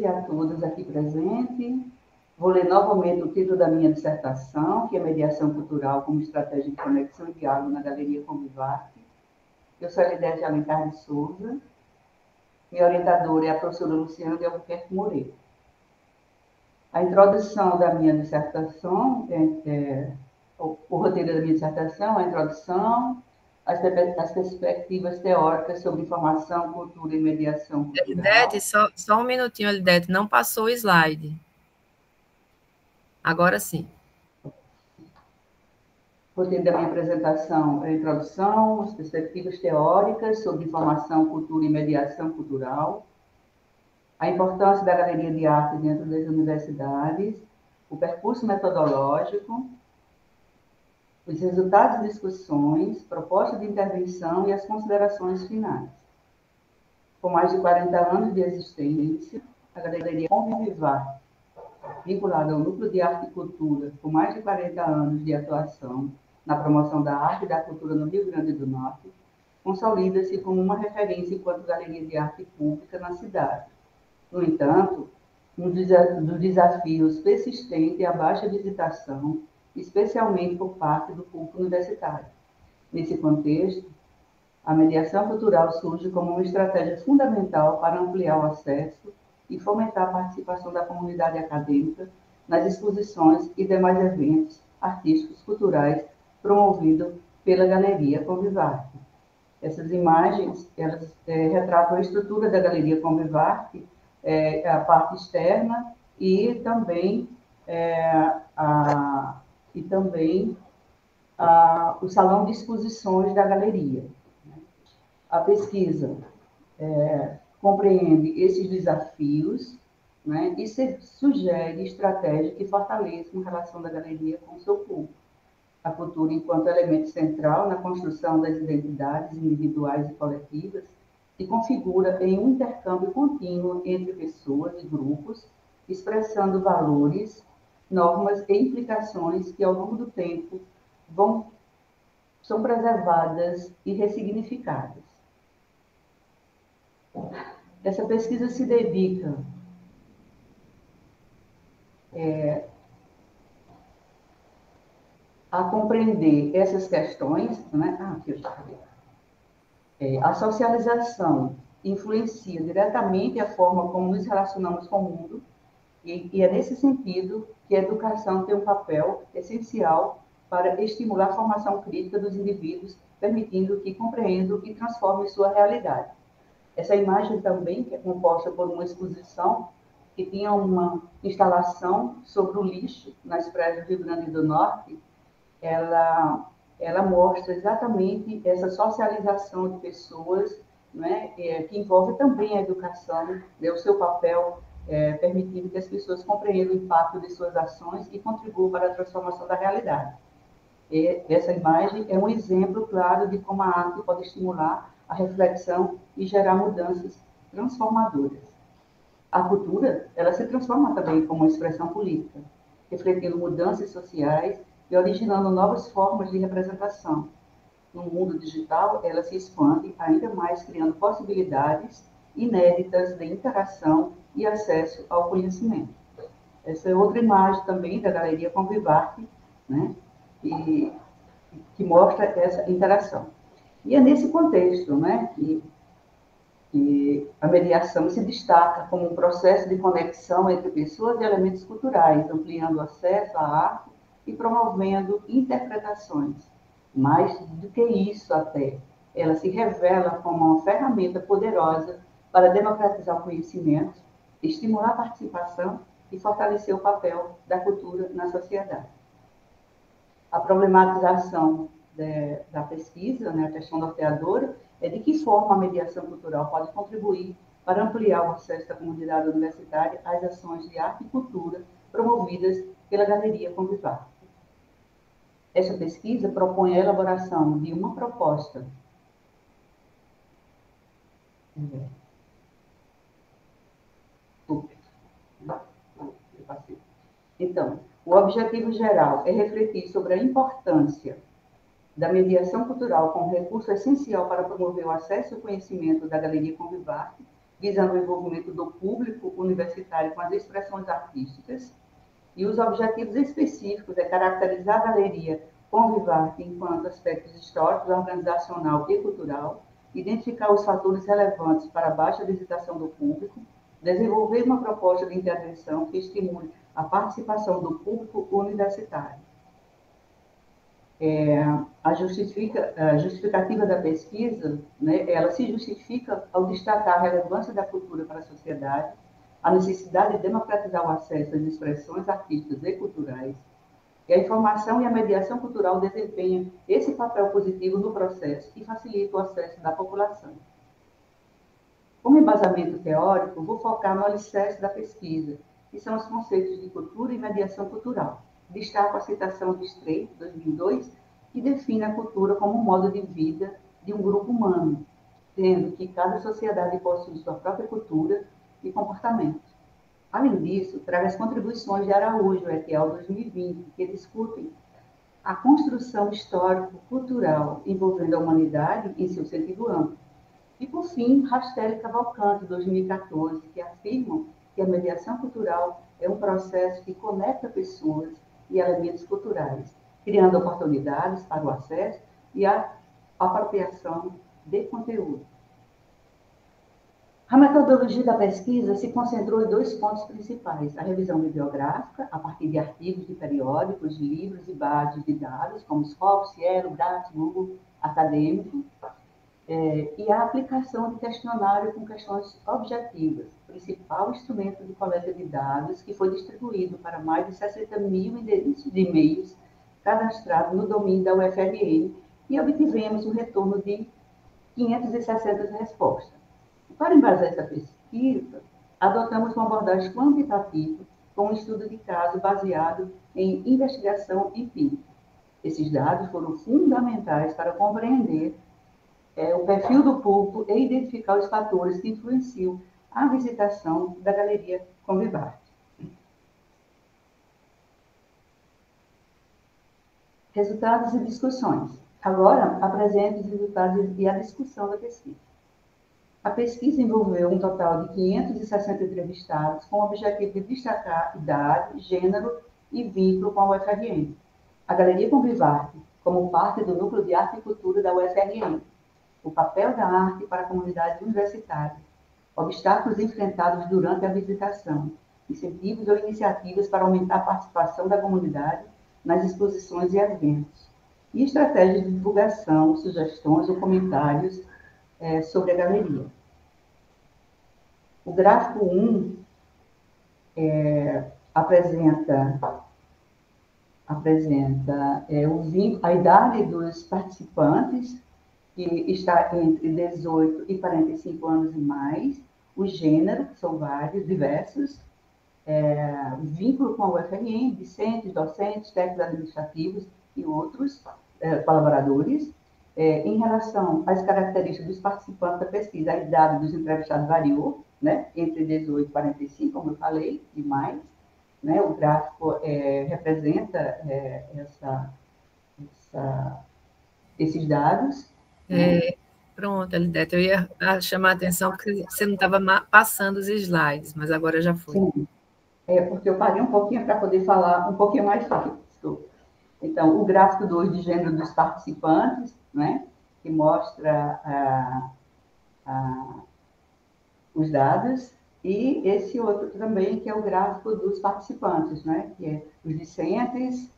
e a todas aqui presentes. Vou ler novamente o título da minha dissertação, que é Mediação Cultural como Estratégia de Conexão e Diálogo na Galeria Convivarte. Eu sou a Elidete Alencar de Souza. Minha orientadora é a professora Luciana de Albuquerque Moreira. A introdução da minha dissertação, o roteiro da minha dissertação, a introdução, as perspectivas teóricas sobre informação, cultura e mediação cultural. Elidete, só um minutinho, Elidete, não passou o slide. Agora sim. O roteiro da minha apresentação é a introdução, as perspectivas teóricas sobre informação, cultura e mediação cultural, a importância da galeria de arte dentro das universidades, o percurso metodológico, os resultados de discussões, proposta de intervenção e as considerações finais. Com mais de 40 anos de existência, a Galeria Convivar, vinculada ao Núcleo de Arte e Cultura, com mais de 40 anos de atuação na promoção da arte e da cultura no Rio Grande do Norte, consolida-se como uma referência enquanto galeria de arte pública na cidade. No entanto, um dos desafios persistente é a baixa visitação, especialmente por parte do público universitário. Nesse contexto, a mediação cultural surge como uma estratégia fundamental para ampliar o acesso e fomentar a participação da comunidade acadêmica nas exposições e demais eventos artísticos culturais promovidos pela Galeria Convivarte. Essas imagens, elas retratam a estrutura da Galeria Convivarte, a parte externa e também o salão de exposições da galeria. A pesquisa compreende esses desafios, né, e sugere estratégias que fortaleçam a relação da galeria com o seu público. A cultura enquanto elemento central na construção das identidades individuais e coletivas se configura em um intercâmbio contínuo entre pessoas e grupos, expressando valores, normas e implicações que, ao longo do tempo, são preservadas e ressignificadas. Essa pesquisa se dedica a compreender essas questões, né? Aqui eu já falei. A socialização influencia diretamente a forma como nos relacionamos com o mundo, e é nesse sentido que a educação tem um papel essencial para estimular a formação crítica dos indivíduos, permitindo que compreendam e transformem sua realidade. Essa imagem também, que é composta por uma exposição que tinha uma instalação sobre o lixo nas praias do Rio Grande do Norte, ela mostra exatamente essa socialização de pessoas, né, que envolve também a educação, né, o seu papel, permitindo que as pessoas compreendam o impacto de suas ações e contribuam para a transformação da realidade. Essa imagem é um exemplo claro de como a arte pode estimular a reflexão e gerar mudanças transformadoras. A cultura, ela se transforma também como uma expressão política, refletindo mudanças sociais e originando novas formas de representação. No mundo digital, ela se expande ainda mais, criando possibilidades inéditas de interação e acesso ao conhecimento. Essa é outra imagem também da Galeria Convivarte, né, que mostra essa interação. E é nesse contexto, né, que a mediação se destaca como um processo de conexão entre pessoas e elementos culturais, ampliando o acesso à arte e promovendo interpretações. Mais do que isso até, ela se revela como uma ferramenta poderosa para democratizar o conhecimento, estimular a participação e fortalecer o papel da cultura na sociedade. A problematização da pesquisa, né, a questão norteadora, é de que forma a mediação cultural pode contribuir para ampliar o acesso da comunidade universitária às ações de arte e cultura promovidas pela Galeria Convivarte. Essa pesquisa propõe a elaboração de uma proposta Então, o objetivo geral é refletir sobre a importância da mediação cultural como recurso essencial para promover o acesso ao conhecimento da Galeria Convivarte visando o envolvimento do público universitário com as expressões artísticas, e os objetivos específicos é caracterizar a galeria Convivarte enquanto aspectos históricos, organizacional e cultural, identificar os fatores relevantes para a baixa visitação do público, desenvolver uma proposta de intervenção que estimule a participação do público universitário. A justificativa da pesquisa, né, ela se justifica ao destacar a relevância da cultura para a sociedade, a necessidade de democratizar o acesso às expressões artísticas e culturais, e a informação e a mediação cultural desempenham esse papel positivo no processo e facilita o acesso da população. Como embasamento teórico, vou focar no alicerce da pesquisa, que são os conceitos de cultura e mediação cultural. Destaco a citação de Strait, 2002, que define a cultura como um modo de vida de um grupo humano, tendo que cada sociedade possui sua própria cultura e comportamento. Além disso, trago as contribuições de Araújo, et al., 2020, que discutem a construção histórico-cultural envolvendo a humanidade em seu sentido amplo. E, por fim, Rastelli e Cavalcante, 2014, que afirmam que a mediação cultural é um processo que conecta pessoas e elementos culturais, criando oportunidades para o acesso e a apropriação de conteúdo. A metodologia da pesquisa se concentrou em 2 pontos principais: a revisão bibliográfica, a partir de artigos de periódicos, de livros e bases de dados, como Scopus, Cielo, Gratz, Google, acadêmico, e a aplicação de questionário com questões objetivas, principal instrumento de coleta de dados, que foi distribuído para mais de 60 mil endereços de e-mails cadastrados no domínio da UFRN, e obtivemos um retorno de 560 respostas. Para embasar essa pesquisa, adotamos uma abordagem quantitativa com um estudo de caso baseado em investigação empírica. Esses dados foram fundamentais para compreender o perfil do público e identificar os fatores que influenciam a visitação da Galeria Convivarte. Resultados e discussões. Agora, apresento os resultados e a discussão da pesquisa. A pesquisa envolveu um total de 560 entrevistados, com o objetivo de destacar idade, gênero e vínculo com a UFRN. A Galeria Convivarte, como parte do Núcleo de Arte e Cultura da UFRN. O papel da arte para a comunidade universitária. Obstáculos enfrentados durante a visitação. Incentivos ou iniciativas para aumentar a participação da comunidade nas exposições e eventos. E estratégias de divulgação, sugestões ou comentários sobre a galeria. O gráfico 1 apresenta a idade dos participantes, que está entre 18 e 45 anos e mais, o gênero, que são vários, diversos, vínculo com a UFRN, discentes, docentes, técnicos administrativos e outros colaboradores. Em relação às características dos participantes da pesquisa, a idade dos entrevistados variou, né, entre 18 e 45, como eu falei, e mais. Né, o gráfico representa esses dados. Pronto, Elidete, eu ia chamar a atenção porque você não estava passando os slides, mas agora já foi. Sim, porque eu parei um pouquinho para poder falar um pouquinho mais rápido. Então, o gráfico 2 de gênero dos participantes, né, que mostra os dados, e esse outro também, que é o gráfico dos participantes, né, que é os discentes,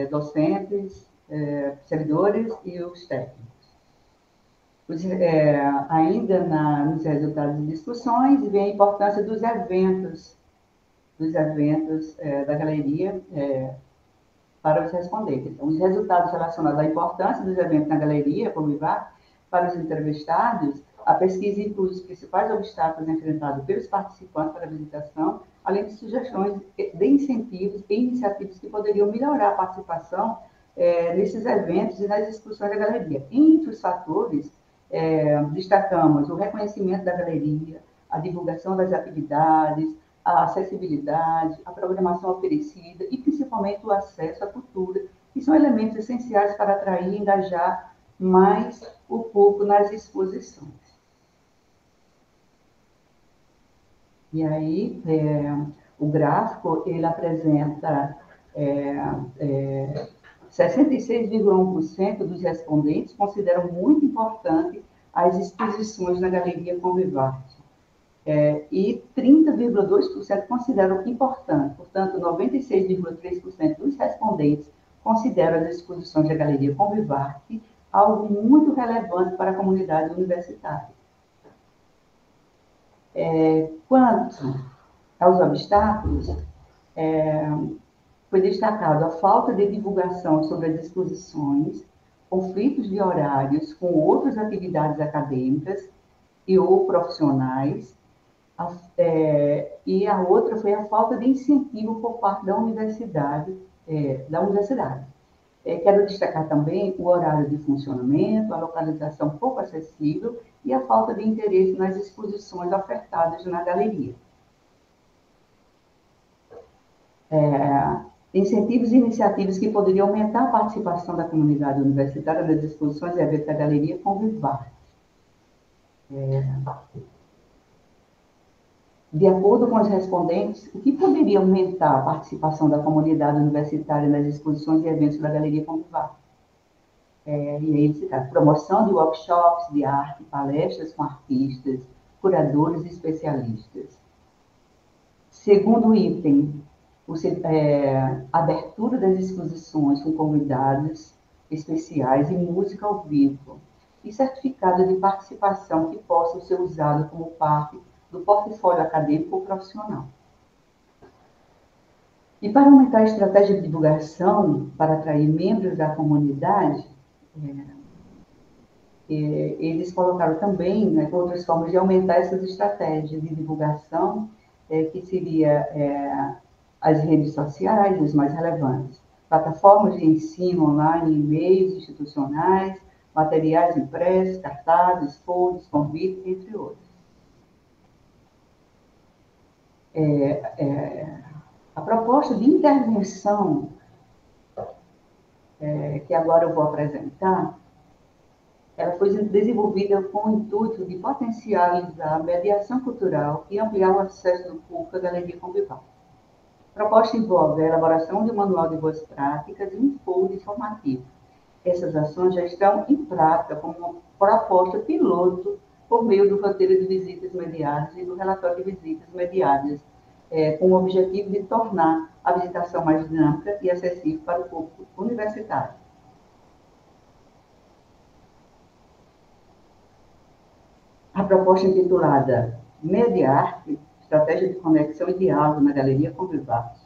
docentes, servidores e os técnicos. Ainda nos resultados de discussões, vem a importância dos eventos da galeria para os respondentes. Então, os resultados relacionados à importância dos eventos na galeria Convivarte para os entrevistados, a pesquisa inclui os principais obstáculos enfrentados pelos participantes para a visitação, além de sugestões de incentivos e iniciativas que poderiam melhorar a participação nesses eventos e nas discussões da galeria. Entre os fatores, destacamos o reconhecimento da galeria, a divulgação das atividades, a acessibilidade, a programação oferecida e, principalmente, o acesso à cultura, que são elementos essenciais para atrair e engajar mais o público nas exposições. E aí, o gráfico, ele apresenta 66,1% dos respondentes consideram muito importante as exposições na Galeria Convivarte. E 30,2% consideram importante. Portanto, 96,3% dos respondentes consideram as exposições da Galeria Convivarte algo muito relevante para a comunidade universitária. Quanto aos obstáculos, foi destacado a falta de divulgação sobre as exposições, conflitos de horários com outras atividades acadêmicas e ou profissionais, e a outra foi a falta de incentivo por parte da universidade. Quero destacar também o horário de funcionamento, a localização pouco acessível e a falta de interesse nas exposições ofertadas na galeria. Incentivos e iniciativas que poderiam aumentar a participação da comunidade universitária nas exposições e eventos da Galeria Convivarte. De acordo com os respondentes, o que poderia aumentar a participação da comunidade universitária nas exposições e eventos da Galeria Convivarte? E aí eles citaram promoção de workshops de arte, palestras com artistas, curadores e especialistas. Segundo item, abertura das exposições com convidados especiais e música ao vivo, e certificado de participação que possam ser usado como parte do portfólio acadêmico ou profissional. E para aumentar a estratégia de divulgação, para atrair membros da comunidade, eles colocaram também, né, outras formas de aumentar essas estratégias de divulgação, que seria as redes sociais, os mais relevantes, plataformas de ensino online, e-mails institucionais, materiais impressos, cartazes, folhas, convites, entre outros. A proposta de intervenção que agora eu vou apresentar, ela foi desenvolvida com o intuito de potencializar a mediação cultural e ampliar o acesso do público à Galeria Convivarte. A proposta envolve a elaboração de um manual de boas práticas e um folder informativo. Essas ações já estão em prática como uma proposta piloto por meio do roteiro de visitas mediadas e do relatório de visitas mediadas, com o objetivo de tornar a visitação mais dinâmica e acessível para o público universitário. A proposta intitulada Mediarte, Estratégia de Conexão e Diálogo na Galeria Convivarte.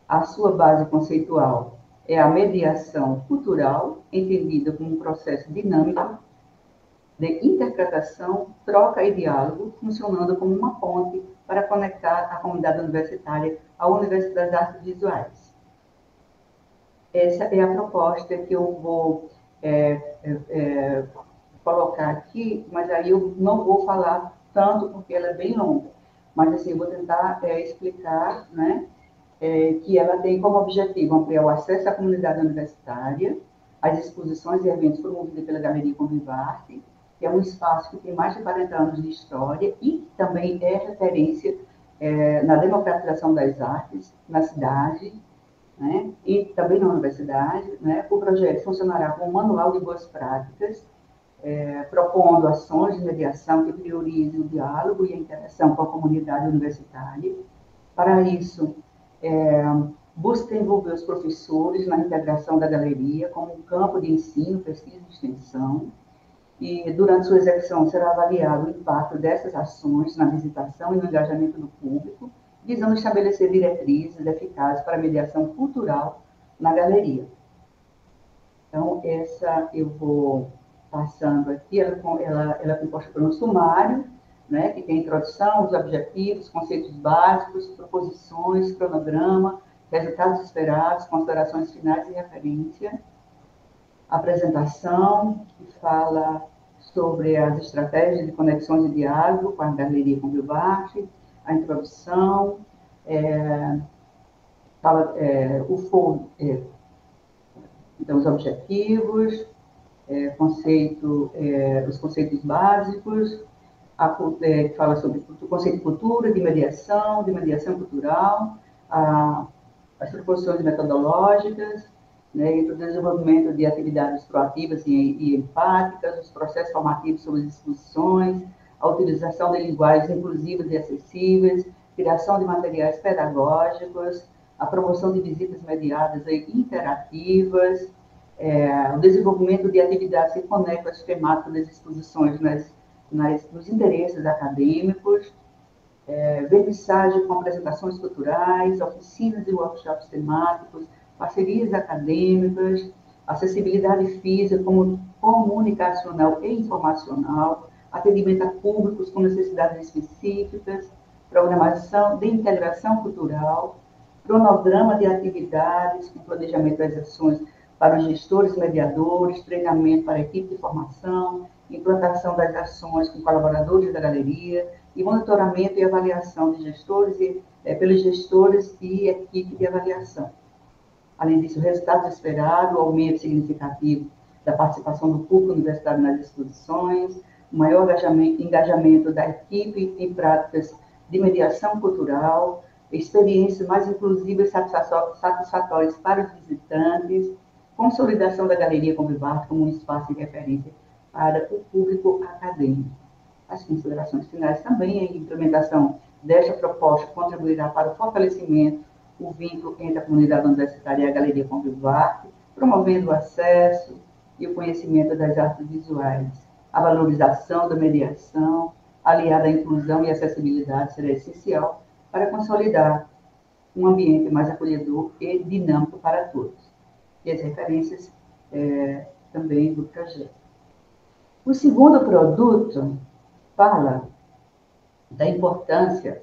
A sua base conceitual é a mediação cultural, entendida como um processo dinâmico de interpretação, troca e diálogo, funcionando como uma ponte para conectar a comunidade universitária à Universidade das Artes Visuais. Essa é a proposta que eu vou colocar aqui, mas aí eu não vou falar tanto porque ela é bem longa, mas assim, eu vou tentar explicar, né, que ela tem como objetivo ampliar o acesso à comunidade universitária, às exposições e eventos promovidos pela Galeria Convivarte, que é um espaço que tem mais de 40 anos de história e que também é referência na democratização das artes na cidade, né, e também na universidade. Né. O projeto funcionará como um manual de boas práticas, propondo ações de mediação que priorizem o diálogo e a interação com a comunidade universitária. Para isso, busca envolver os professores na integração da galeria como um campo de ensino, pesquisa e extensão, e durante sua execução será avaliado o impacto dessas ações na visitação e no engajamento do público, visando estabelecer diretrizes eficazes para a mediação cultural na galeria. Então, essa eu vou passando aqui, ela é composta por um sumário, né, que tem a introdução, os objetivos, conceitos básicos, proposições, cronograma, resultados esperados, considerações finais e referência. Apresentação, que fala sobre as estratégias de conexões e diálogo com a Galeria Convivarte, a introdução, fala então, os objetivos, os conceitos básicos, que fala sobre o conceito de cultura, de mediação cultural, as proposições metodológicas, né, e o desenvolvimento de atividades proativas e empáticas, os processos formativos sobre as exposições, a utilização de linguagens inclusivas e acessíveis, criação de materiais pedagógicos, a promoção de visitas mediadas e interativas, o desenvolvimento de atividades que conectam as temáticas das exposições nos interesses acadêmicos, vernissagem com apresentações culturais, oficinas e workshops temáticos, parcerias acadêmicas, acessibilidade física, comunicacional e informacional, atendimento a públicos com necessidades específicas, programação de integração cultural, cronograma de atividades com planejamento das ações para os gestores mediadores, treinamento para a equipe de formação, implantação das ações com colaboradores da galeria e monitoramento e avaliação de gestores pelos gestores e equipe de avaliação. Além disso, resultados esperados, o aumento significativo da participação do público universitário nas exposições, o maior engajamento da equipe em práticas de mediação cultural, experiências mais inclusivas e satisfatórias para os visitantes, consolidação da Galeria Convivarte como um espaço de referência para o público acadêmico. As considerações finais também, a implementação desta proposta contribuirá para o fortalecimento o vínculo entre a comunidade universitária e a Galeria Convivarte, promovendo o acesso e o conhecimento das artes visuais. A valorização da mediação, aliada à inclusão e acessibilidade, será essencial para consolidar um ambiente mais acolhedor e dinâmico para todos. E as referências também do projeto. O segundo produto fala da importância,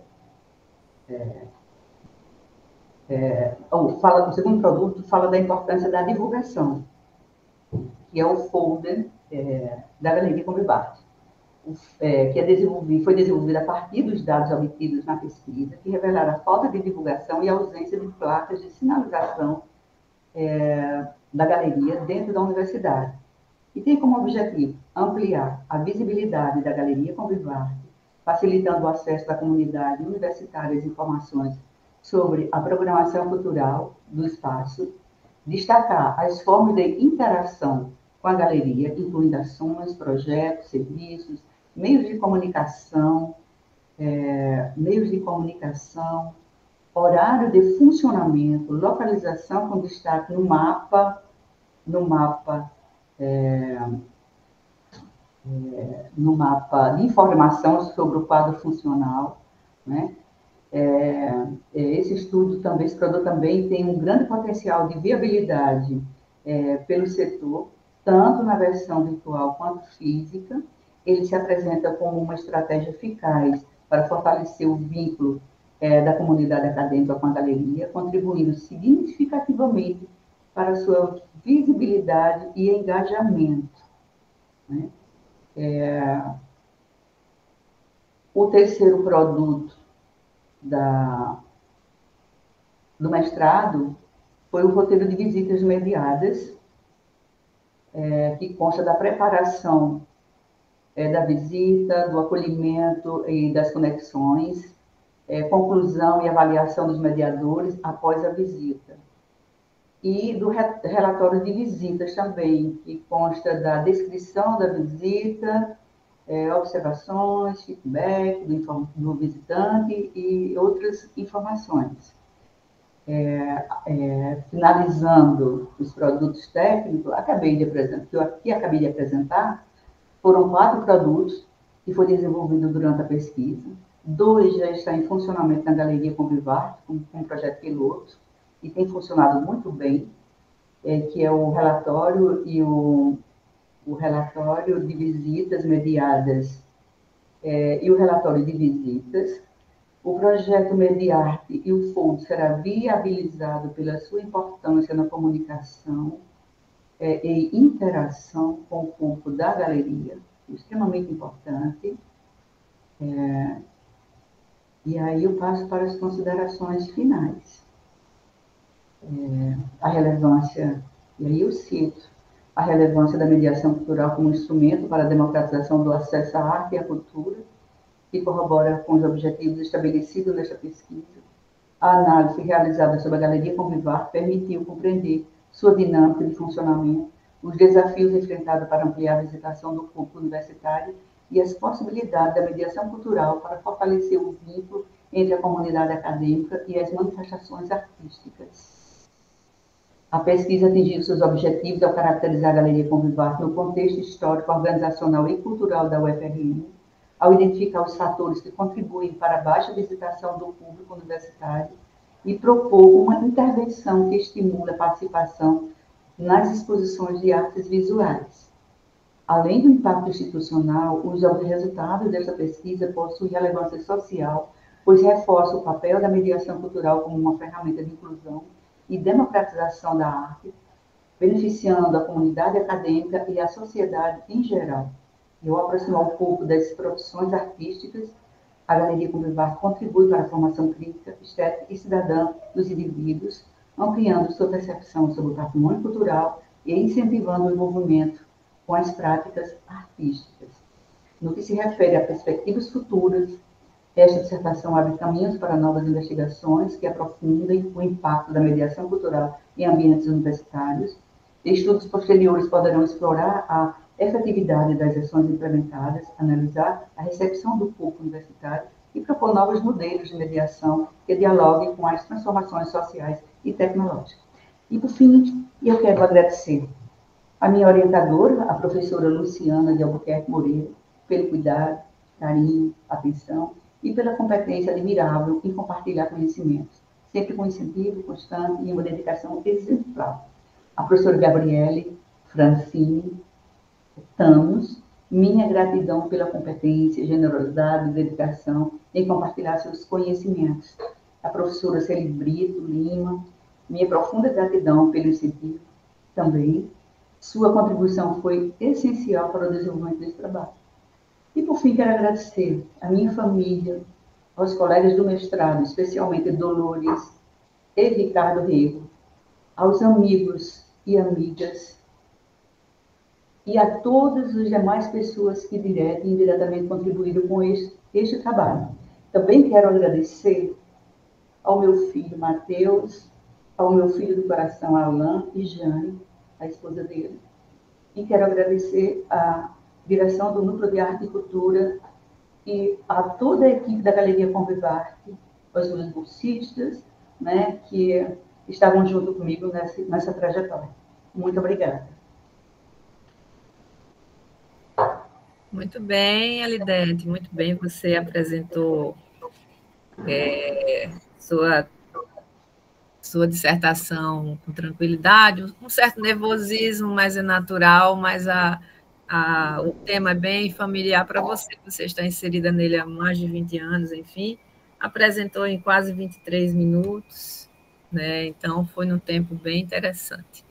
o segundo produto fala da importância da divulgação, que é o folder da Galeria Convivarte, que foi desenvolvido a partir dos dados obtidos na pesquisa, que revelaram a falta de divulgação e a ausência de placas de sinalização da galeria dentro da universidade, e tem como objetivo ampliar a visibilidade da Galeria Convivarte, facilitando o acesso da comunidade universitária às informações sobre a programação cultural do espaço, destacar as formas de interação com a galeria, incluindo ações, projetos, serviços, meios de comunicação, horário de funcionamento, localização com destaque no mapa de informação sobre o quadro funcional, né? Esse produto também tem um grande potencial de viabilidade pelo setor, tanto na versão virtual quanto física. Ele se apresenta como uma estratégia eficaz para fortalecer o vínculo da comunidade acadêmica com a galeria, contribuindo significativamente para a sua visibilidade e engajamento, né? O terceiro produto do mestrado foi o roteiro de visitas mediadas, que consta da preparação da visita, do acolhimento e das conexões, conclusão e avaliação dos mediadores após a visita. E do relatório de visitas também, que consta da descrição da visita, observações, feedback do visitante e outras informações. Finalizando os produtos técnicos, acabei de apresentar, foram 4 produtos que foram desenvolvidos durante a pesquisa. 2 já estão em funcionamento na Galeria Convivarte, com um projeto piloto, e tem funcionado muito bem, que é o relatório e o relatório de visitas mediadas e o relatório de visitas. O projeto Mediarte e o folder será viabilizado pela sua importância na comunicação e interação com o público da galeria, extremamente importante. E aí eu passo para as considerações finais. A relevância, e aí eu cito, a relevância da mediação cultural como instrumento para a democratização do acesso à arte e à cultura que corrobora com os objetivos estabelecidos nesta pesquisa. A análise realizada sobre a Galeria Convivar permitiu compreender sua dinâmica de funcionamento, os desafios enfrentados para ampliar a visitação do público universitário e as possibilidades da mediação cultural para fortalecer o vínculo entre a comunidade acadêmica e as manifestações artísticas. A pesquisa atingiu seus objetivos ao caracterizar a Galeria Convivar no contexto histórico, organizacional e cultural da UFRN, ao identificar os fatores que contribuem para a baixa visitação do público universitário e propor uma intervenção que estimule a participação nas exposições de artes visuais. Além do impacto institucional, os resultados desta pesquisa possuem relevância social, pois reforçam o papel da mediação cultural como uma ferramenta de inclusão e democratização da arte, beneficiando a comunidade acadêmica e a sociedade em geral. E ao aproximar um pouco das produções artísticas, a Galeria Convivar contribui para a formação crítica, estética e cidadã dos indivíduos, ampliando sua percepção sobre o patrimônio cultural e incentivando o envolvimento com as práticas artísticas. No que se refere a perspectivas futuras, esta dissertação abre caminhos para novas investigações que aprofundem o impacto da mediação cultural em ambientes universitários. Estudos posteriores poderão explorar a efetividade das ações implementadas, analisar a recepção do público universitário e propor novos modelos de mediação que dialoguem com as transformações sociais e tecnológicas. E, por fim, eu quero agradecer a minha orientadora, a professora Luciana de Albuquerque Moreira, pelo cuidado, carinho, atenção e pela competência admirável em compartilhar conhecimentos, sempre com incentivo constante e uma dedicação exemplar. A professora Gabriele Francini Thanos, minha gratidão pela competência, generosidade e dedicação em compartilhar seus conhecimentos. A professora Celi Brito Lima, minha profunda gratidão pelo incentivo também. Sua contribuição foi essencial para o desenvolvimento desse trabalho. E, por fim, quero agradecer à minha família, aos colegas do mestrado, especialmente Dolores e Ricardo Rego, aos amigos e amigas, e a todas as demais pessoas que direta e indiretamente contribuíram com este trabalho. Também quero agradecer ao meu filho Matheus, ao meu filho do coração Alain e Jane, a esposa dele, e quero agradecer à direção do Núcleo de Arte e Cultura e a toda a equipe da Galeria Convivarte, os meus bolsistas, né, que estavam junto comigo nessa trajetória. Muito obrigada. Muito bem, Alidete, muito bem. Você apresentou sua dissertação com tranquilidade, um certo nervosismo, mas é natural, mas o tema é bem familiar para você, você está inserida nele há mais de 20 anos, enfim, apresentou em quase 23 minutos, né? Então foi num tempo bem interessante.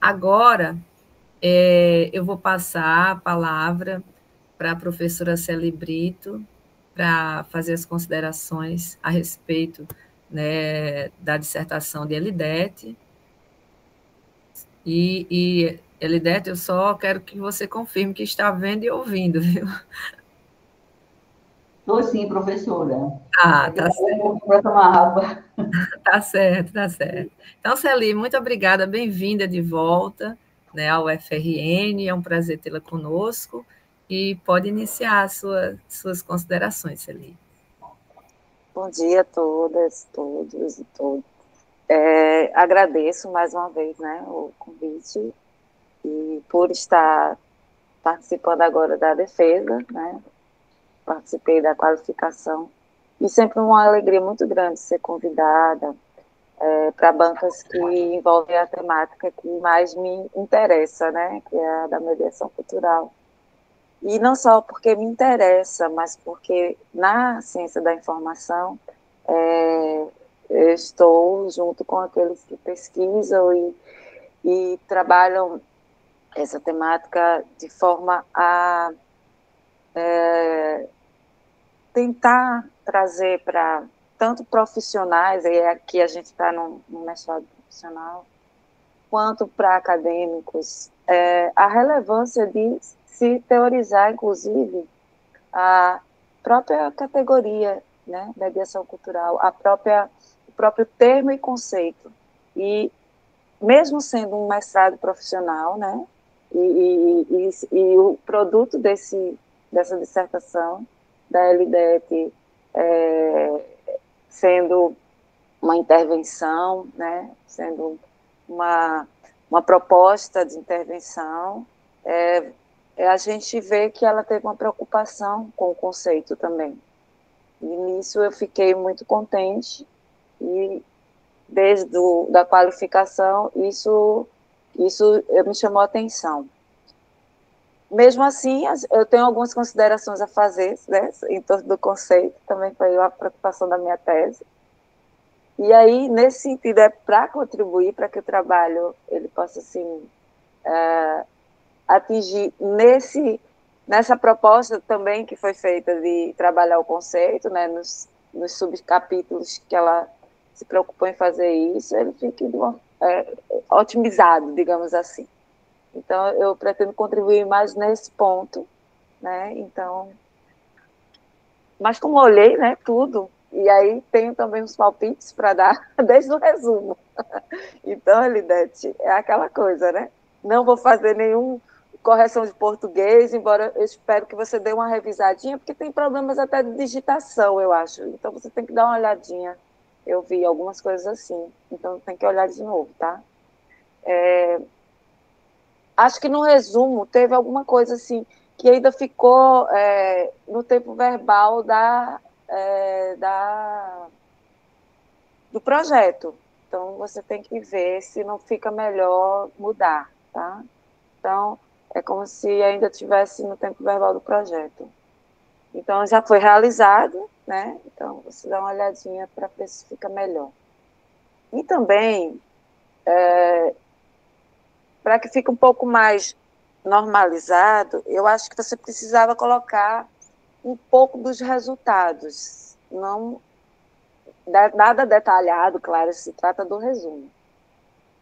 Agora, eu vou passar a palavra para a professora Celi Brito, para fazer as considerações a respeito, né, da dissertação de Elidete. E Elidete, eu só quero que você confirme que está vendo e ouvindo, viu? Estou sim, professora. Tá certo. Para tomar água. Tá certo, tá certo. Então, Celi, muito obrigada, bem-vinda de volta, né, ao FRN, é um prazer tê-la conosco, e pode iniciar suas considerações, Celi. Bom dia a todas, todos e todos. Agradeço mais uma vez, né, o convite e por estar participando agora da defesa, né, participei da qualificação e sempre uma alegria muito grande ser convidada para bancas que envolvem a temática que mais me interessa, né, que é a da mediação cultural. E não só porque me interessa, mas porque na ciência da informação eu estou junto com aqueles que pesquisam e trabalham essa temática de forma a tentar trazer para tanto profissionais, e aqui a gente está no mestrado profissional, quanto para acadêmicos, a relevância de se teorizar, inclusive, própria categoria, né, mediação cultural, o próprio termo e conceito. E mesmo sendo um mestrado profissional, né, e o produto dessa dissertação da LDET sendo uma intervenção, né, sendo uma proposta de intervenção, a gente vê que ela teve uma preocupação com o conceito também. E nisso eu fiquei muito contente, e desde da qualificação, isso me chamou a atenção. Mesmo assim, eu tenho algumas considerações a fazer, né, em torno do conceito, também foi uma preocupação da minha tese. E aí, nesse sentido, é para contribuir para que o trabalho ele possa, assim, atingir nessa proposta também que foi feita de trabalhar o conceito, né, nos subcapítulos que ela se preocupou em fazer isso, ele fique otimizado, digamos assim. Então, eu pretendo contribuir mais nesse ponto, né, então... Mas como eu olhei, né, tudo, e aí tenho também uns palpites para dar desde o resumo. Então, Elidete, é aquela coisa, né? Não vou fazer nenhuma correção de português, embora eu espero que você dê uma revisadinha, porque tem problemas até de digitação, eu acho. Então, você tem que dar uma olhadinha. Eu vi algumas coisas assim, então tem que olhar de novo, tá? Acho que no resumo teve alguma coisa assim, que ainda ficou no tempo verbal do projeto. Então, você tem que ver se não fica melhor mudar, tá? Então, é como se ainda estivesse no tempo verbal do projeto. Então, já foi realizado, né? Então, você dá uma olhadinha para ver se fica melhor. E também, para que fique um pouco mais normalizado, eu acho que você precisava colocar um pouco dos resultados. Não nada detalhado, claro, se trata do resumo.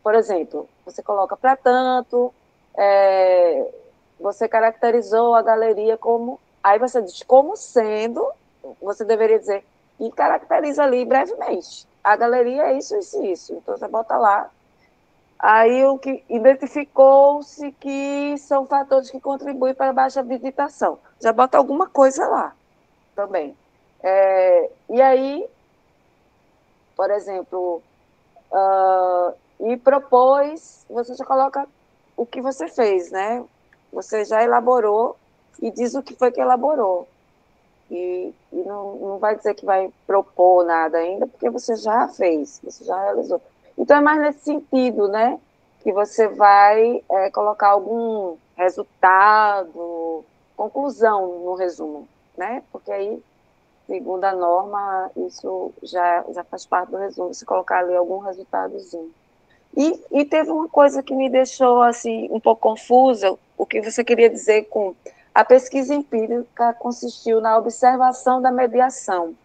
Por exemplo, você coloca para tanto, você caracterizou a galeria como... Aí você diz como sendo, você deveria dizer, e caracteriza ali brevemente. A galeria é isso, isso e isso. Então você bota lá. Aí o que identificou-se que são fatores que contribuem para a baixa visitação. Já bota alguma coisa lá também. E aí, por exemplo, e propôs, você já coloca o que você fez, né? Você já elaborou e diz o que foi que elaborou. E não vai dizer que vai propor nada ainda, porque você já fez, você já realizou. Então, é mais nesse sentido, né? Que você vai colocar algum resultado, conclusão no resumo, né? Porque aí, segundo a norma, isso já faz parte do resumo, você colocar ali algum resultadozinho. E teve uma coisa que me deixou assim, um pouco confusa, o que você queria dizer com... A pesquisa empírica consistiu na observação da mediação.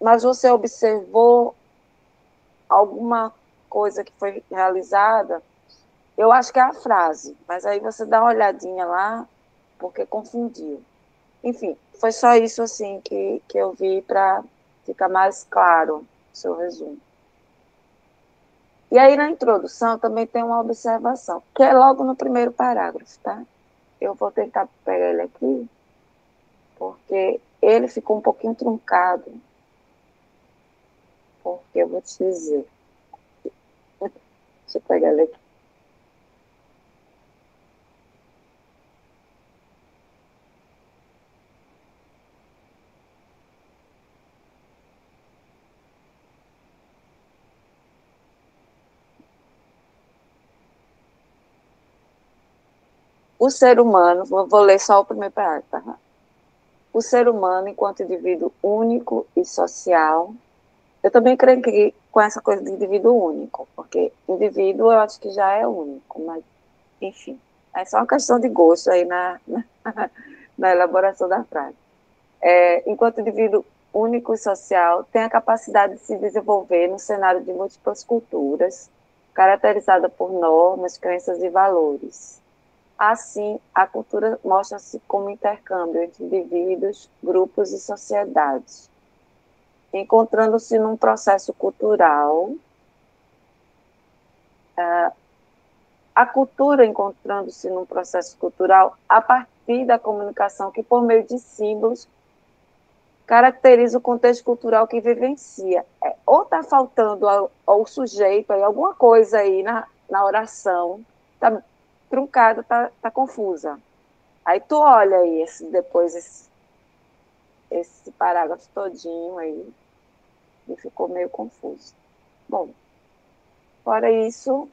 Mas você observou alguma coisa que foi realizada? Eu acho que é a frase, mas aí você dá uma olhadinha lá, porque confundiu. Enfim, foi só isso assim que eu vi para ficar mais claro o seu resumo. E aí, na introdução, também tem uma observação, que é logo no primeiro parágrafo, tá? Eu vou tentar pegar ele aqui, porque ele ficou um pouquinho truncado. Porque eu vou te dizer. Deixa eu pegar ele aqui. O ser humano, vou ler só o primeiro parágrafo, tá? O ser humano, enquanto indivíduo único e social, eu também creio que com essa coisa de indivíduo único, porque indivíduo eu acho que já é único, mas, enfim, é só uma questão de gosto aí na elaboração da frase. Enquanto indivíduo único e social, tem a capacidade de se desenvolver no cenário de múltiplas culturas, caracterizada por normas, crenças e valores. Assim, a cultura mostra-se como intercâmbio entre indivíduos, grupos e sociedades, encontrando-se num processo cultural, a cultura encontrando-se num processo cultural a partir da comunicação que, por meio de símbolos, caracteriza o contexto cultural que vivencia. Ou está faltando ao sujeito aí, alguma coisa aí na oração, está truncada, está confusa. Aí tu olha aí depois esse parágrafo todinho aí e ficou meio confuso. Bom, fora isso,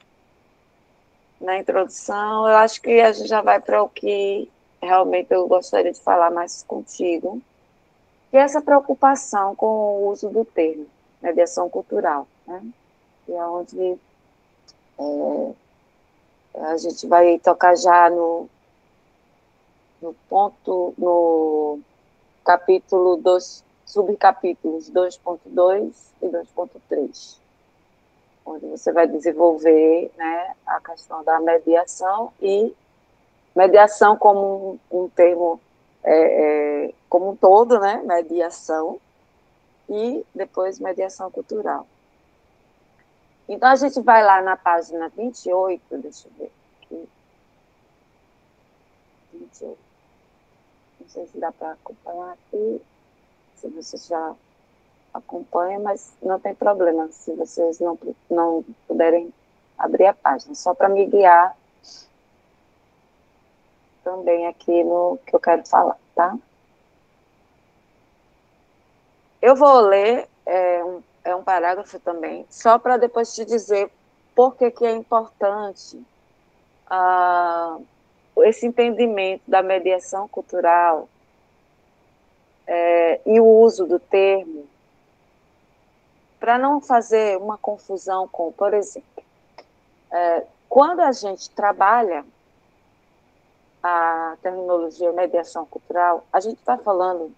na introdução, eu acho que a gente já vai para o que realmente eu gostaria de falar mais contigo, que é essa preocupação com o uso do termo, mediação cultural, né? Que é onde a gente vai tocar já no capítulo 2, subcapítulos 2.2 e 2.3, onde você vai desenvolver, né, a questão da mediação, e mediação como um termo como um todo, né, mediação, e depois mediação cultural. Então, a gente vai lá na página 28, deixa eu ver aqui. 28. Não sei se dá para acompanhar aqui, se você já acompanha, mas não tem problema se vocês não puderem abrir a página, só para me guiar também aqui no que eu quero falar, tá? Eu vou ler um parágrafo também, só para depois te dizer por que é importante esse entendimento da mediação cultural e o uso do termo, para não fazer uma confusão com, por exemplo, quando a gente trabalha a terminologia mediação cultural, a gente está falando,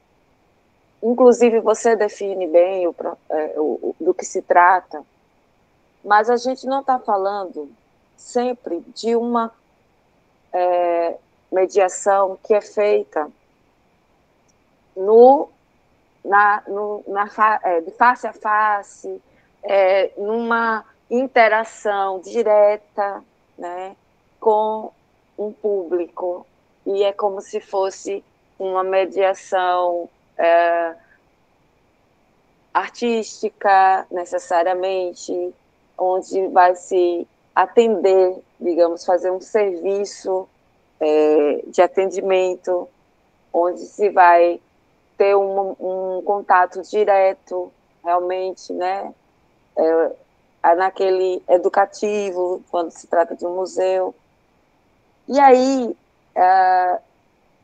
inclusive você define bem do que se trata, mas a gente não está falando sempre de uma mediação que é feita de face a face, numa interação direta, né, com um público, e é como se fosse uma mediação artística, necessariamente, onde vai se atender, digamos, fazer um serviço de atendimento, onde se vai ter um contato direto, realmente, né, naquele educativo, quando se trata de um museu. E aí,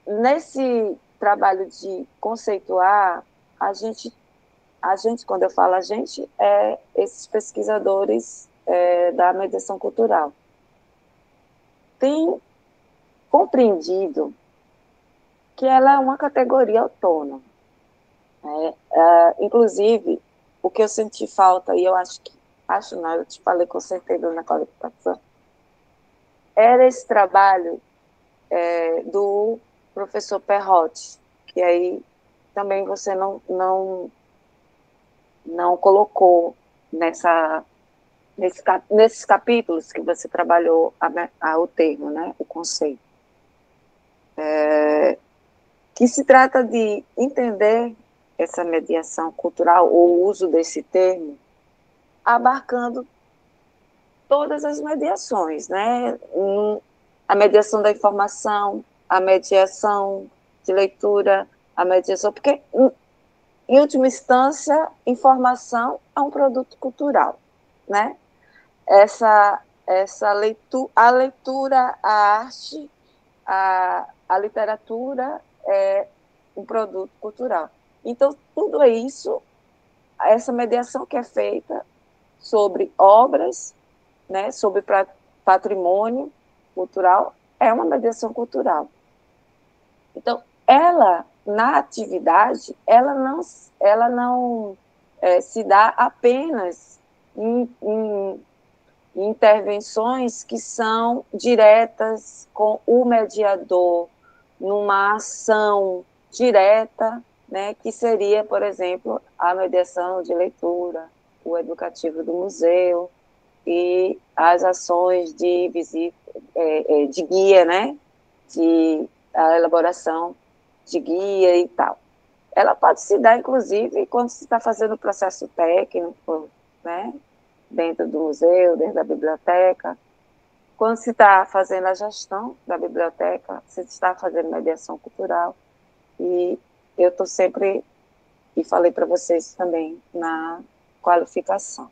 nesse trabalho de conceituar, a gente, quando eu falo a gente, esses pesquisadores da mediação cultural, têm compreendido que ela é uma categoria autônoma. Inclusive, o que eu senti falta, e eu não, eu te falei com certeza na qualificação, era esse trabalho do professor Perrotti, que aí também você não colocou nesses capítulos que você trabalhou o termo, né, o conceito. Que se trata de entender essa mediação cultural, ou o uso desse termo, abarcando todas as mediações, né? A mediação da informação, a mediação de leitura, a mediação, porque, em última instância, informação é um produto cultural, né? A leitura, a arte, a literatura é um produto cultural. Então, tudo isso, essa mediação que é feita sobre obras, né, sobre patrimônio cultural, é uma mediação cultural. Então, ela, na atividade, ela não se dá apenas intervenções que são diretas com o mediador, numa ação direta, né, que seria, por exemplo, a mediação de leitura, o educativo do museu e as ações de guia, né, de a elaboração de guia e tal. Ela pode se dar, inclusive, quando se está fazendo o processo técnico, né, dentro do museu, dentro da biblioteca. Quando se está fazendo a gestão da biblioteca, se está fazendo mediação cultural. E eu estou sempre, e falei para vocês também, na qualificação.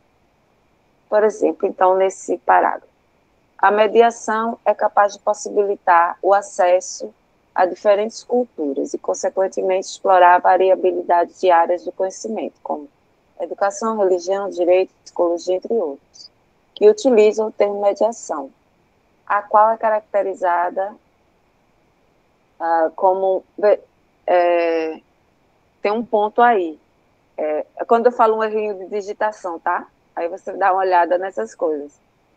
Por exemplo, então, nesse parágrafo, a mediação é capaz de possibilitar o acesso a diferentes culturas e, consequentemente, explorar a variabilidade de áreas do conhecimento, como educação, religião, direito, psicologia, entre outros, que utilizam o termo mediação, a qual é caracterizada como... tem um ponto aí. Quando eu falo um errinho de digitação, tá? Aí você dá uma olhada nessas coisas,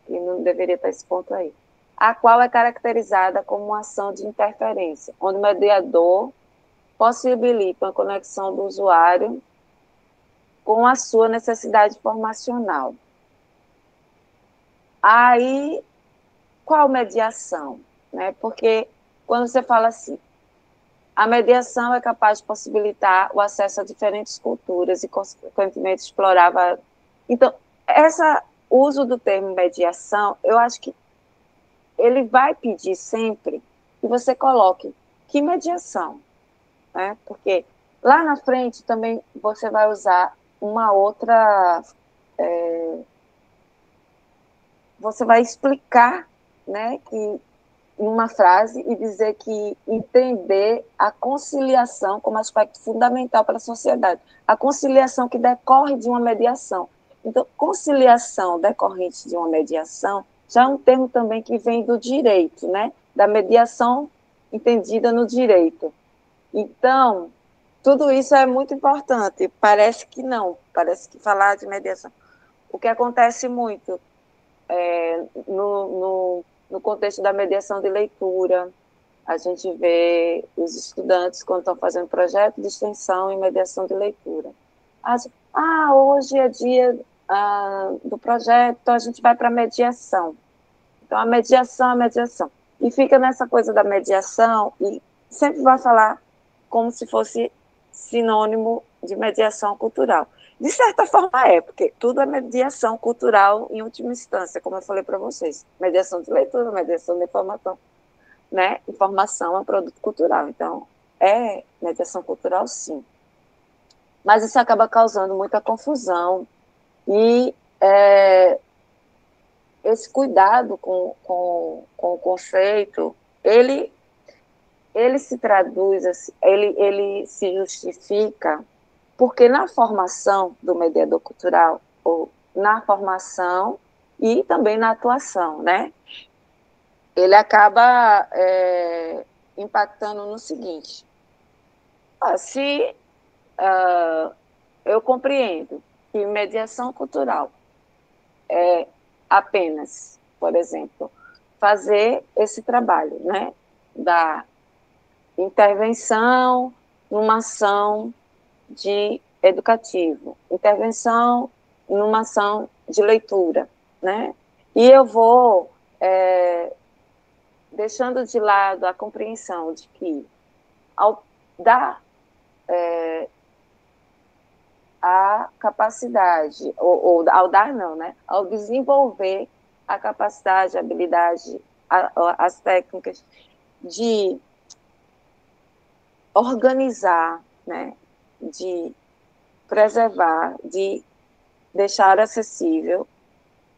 que não deveria ter esse ponto aí. A qual é caracterizada como uma ação de interferência, onde o mediador possibilita a conexão do usuário com a sua necessidade informacional. Aí, qual mediação? Né? Porque quando você fala assim, a mediação é capaz de possibilitar o acesso a diferentes culturas e, consequentemente, explorava... Então, esse uso do termo mediação, eu acho que ele vai pedir sempre que você coloque que mediação, né? Porque lá na frente também você vai usar uma outra... você vai explicar, né, que numa frase e dizer que entender a conciliação como aspecto fundamental para a sociedade. A conciliação que decorre de uma mediação. Então, conciliação decorrente de uma mediação já é um termo também que vem do direito, né? Da mediação entendida no direito. Então, tudo isso é muito importante. Parece que não, parece que falar de mediação. O que acontece muito no contexto da mediação de leitura, a gente vê os estudantes, quando estão fazendo projeto de extensão em mediação de leitura. Hoje é dia do projeto, então a gente vai para a mediação. Então, a mediação. E fica nessa coisa da mediação e sempre vai falar como se fosse sinônimo de mediação cultural. De certa forma porque tudo é mediação cultural em última instância, como eu falei para vocês. Mediação de leitura, mediação de informação, né? Informação é um produto cultural, então é mediação cultural, sim. Mas isso acaba causando muita confusão e esse cuidado com o conceito, ele se traduz, ele se justifica porque na formação do mediador cultural, ou na formação e também na atuação, né? Ele acaba impactando no seguinte: se eu compreendo que mediação cultural é apenas, por exemplo, fazer esse trabalho, né? Da intervenção numa ação de educativo, intervenção numa ação de leitura, né? E eu vou deixando de lado a compreensão de que, ao dar a capacidade, ou ao dar não, né? Ao desenvolver a capacidade, a habilidade, as técnicas de organizar, né? De preservar, de deixar acessível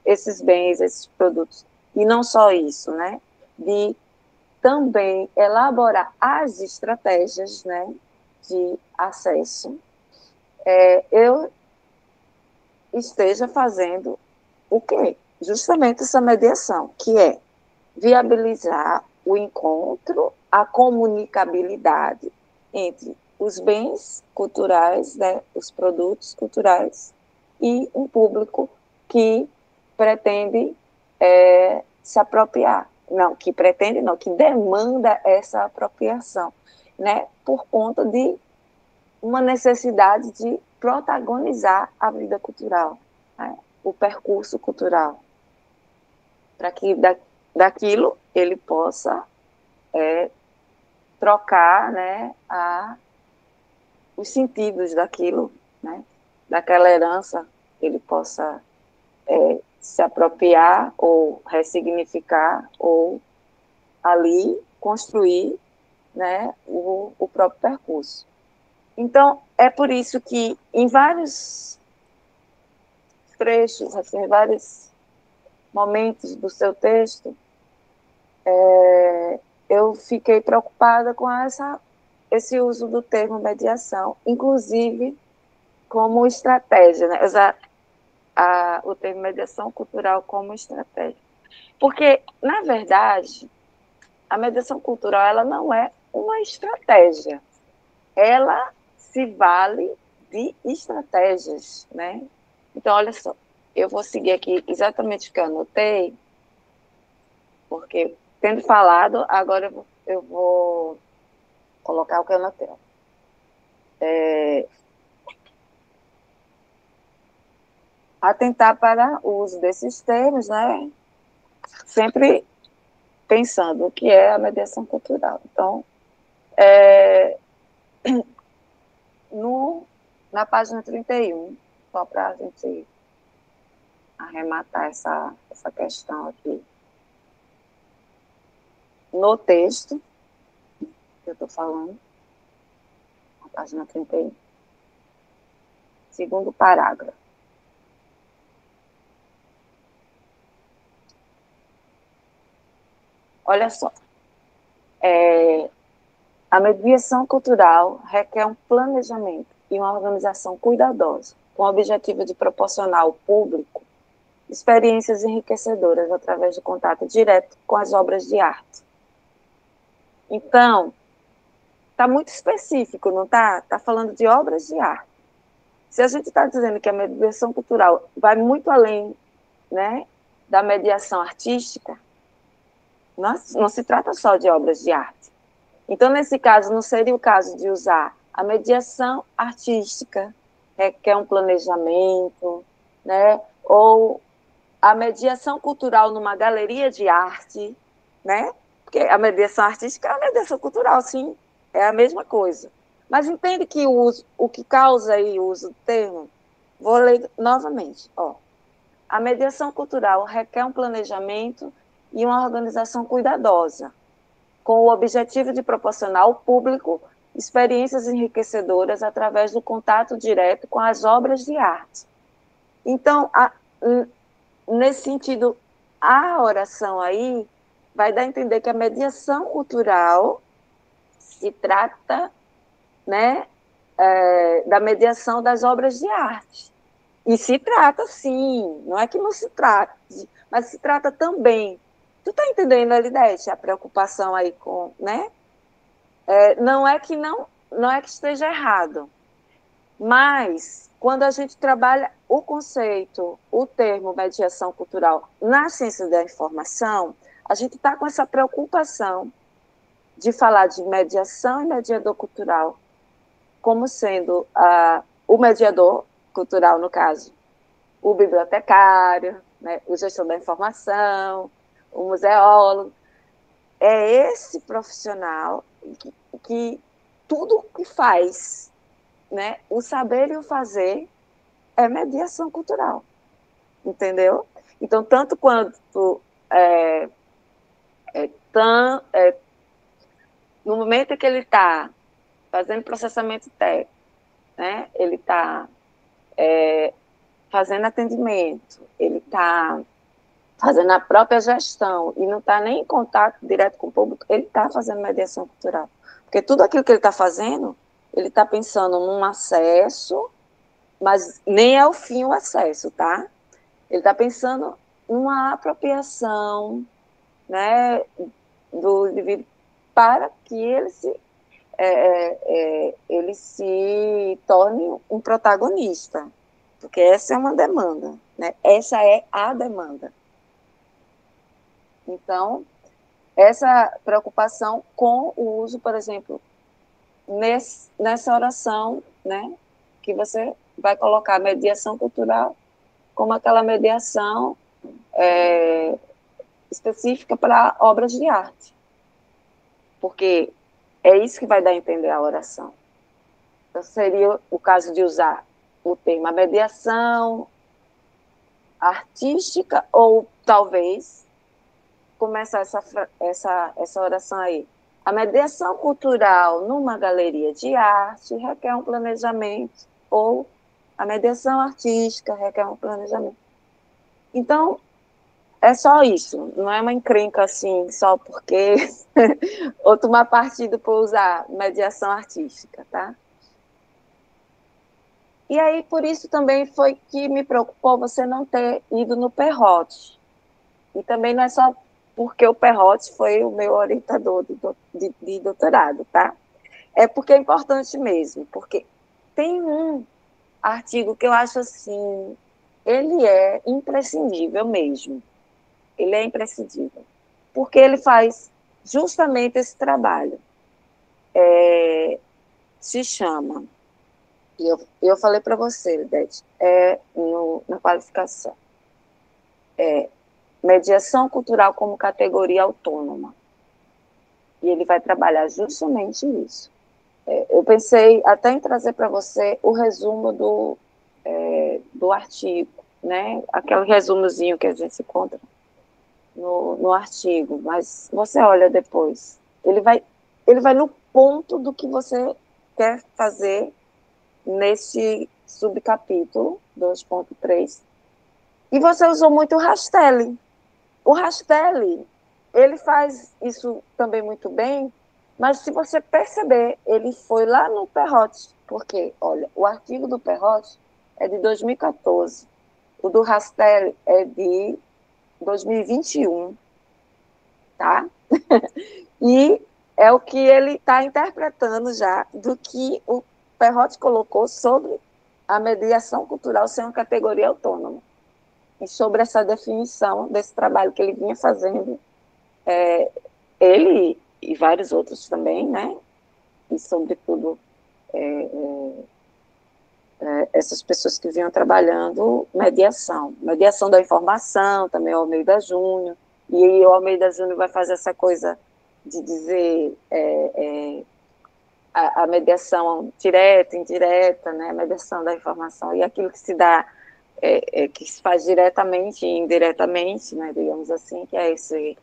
esses bens, esses produtos. E não só isso, né? De também elaborar as estratégias, né, de acesso, eu esteja fazendo o quê? Justamente essa mediação, que é viabilizar o encontro, a comunicabilidade entre os bens culturais, né, os produtos culturais, e um público que pretende se apropriar. Não, que pretende não, que demanda essa apropriação, né? Por conta de uma necessidade de protagonizar a vida cultural, né? O percurso cultural, para que daquilo ele possa trocar, né, os sentidos daquilo, né, daquela herança, ele possa se apropriar ou ressignificar ou ali construir, né, o próprio percurso. Então, é por isso que em vários trechos, assim, em vários momentos do seu texto, eu fiquei preocupada com esse uso do termo mediação, inclusive como estratégia, né? Usar o termo mediação cultural como estratégia. Porque, na verdade, a mediação cultural ela não é uma estratégia. Ela se vale de estratégias, né? Então, olha só, eu vou seguir aqui exatamente o que eu anotei, porque, tendo falado, agora eu vou colocar o que eu anotei. Atentar para o uso desses termos, né? Sempre pensando o que é a mediação cultural. Então, na página 31, só para a gente arrematar essa questão aqui, no texto que eu estou falando, na página 31, segundo parágrafo. Olha só, a mediação cultural requer um planejamento e uma organização cuidadosa, com o objetivo de proporcionar ao público experiências enriquecedoras através do contato direto com as obras de arte. Então, está muito específico, não está? Está falando de obras de arte. Se a gente está dizendo que a mediação cultural vai muito além, né, da mediação artística, não se trata só de obras de arte. Então, nesse caso, não seria o caso de usar a mediação artística, que é um planejamento, né, ou a mediação cultural numa galeria de arte, né? Porque a mediação artística é a mediação cultural, sim, é a mesma coisa. Mas entende que o que causa aí o uso do termo? Vou ler novamente. A mediação cultural requer um planejamento e uma organização cuidadosa, com o objetivo de proporcionar ao público experiências enriquecedoras através do contato direto com as obras de arte. Então, nesse sentido, a oração aí vai dar a entender que a mediação cultural se trata, né, da mediação das obras de arte. E se trata, sim, não é que não se trate, mas se trata também. Tu está entendendo, Elidete, a preocupação aí com, né? Não é que esteja errado, mas quando a gente trabalha o conceito, o termo mediação cultural na ciência da informação, a gente está com essa preocupação de falar de mediação e mediador cultural como sendo o mediador cultural, no caso, o bibliotecário, né, o gestor da informação, o museólogo. É esse profissional que tudo que faz, né, o saber e o fazer é mediação cultural, entendeu? Então, tanto quanto no momento em que ele está fazendo processamento técnico, né, ele está fazendo atendimento, ele está fazendo a própria gestão e não está nem em contato direto com o público, ele está fazendo mediação cultural. Porque tudo aquilo que ele está fazendo, ele está pensando num acesso, mas nem é o fim o acesso, tá? Ele está pensando numa apropriação, né, do indivíduo para que ele se torne um protagonista, porque essa é uma demanda, né? Essa é a demanda. Então, essa preocupação com o uso, por exemplo, nessa oração, né, que você vai colocar a mediação cultural como aquela mediação específica para obras de arte, porque é isso que vai dar a entender a oração. Então, seria o caso de usar o termo mediação artística, ou talvez começar essa oração aí. A mediação cultural numa galeria de arte requer um planejamento, ou a mediação artística requer um planejamento. Então, é só isso, não é uma encrenca assim, só porque ou tomar partido por usar mediação artística, tá? E aí, por isso também foi que me preocupou você não ter ido no Perrote. E também não é só porque o Perrote foi o meu orientador de doutorado, tá? É porque é importante mesmo, porque tem um artigo que eu acho assim, ele é imprescindível mesmo. Ele é imprescindível, porque ele faz justamente esse trabalho. Se chama, e eu falei para você, Lidete, na qualificação, mediação cultural como categoria autônoma. E ele vai trabalhar justamente isso. Eu pensei até em trazer para você o resumo do artigo, né? Aquele resumozinho que a gente encontra no artigo, mas você olha depois. Ele vai no ponto do que você quer fazer nesse subcapítulo 2.3. E você usou muito o Rastelli. O Rastelli, ele faz isso também muito bem, mas se você perceber, ele foi lá no Perrote, porque, olha, o artigo do Perrote é de 2014, o do Rastelli é de 2021, tá? E é o que ele está interpretando já do que o Perrote colocou sobre a mediação cultural ser uma categoria autônoma. E sobre essa definição desse trabalho que ele vinha fazendo, ele e vários outros também, né? E, sobretudo, essas pessoas que vinham trabalhando mediação da informação, também o Almeida Júnior, e aí o Almeida Júnior vai fazer essa coisa de dizer a mediação direta, indireta, né? A mediação da informação, e aquilo que se dá, que se faz diretamente e indiretamente, né? Digamos assim, que é esse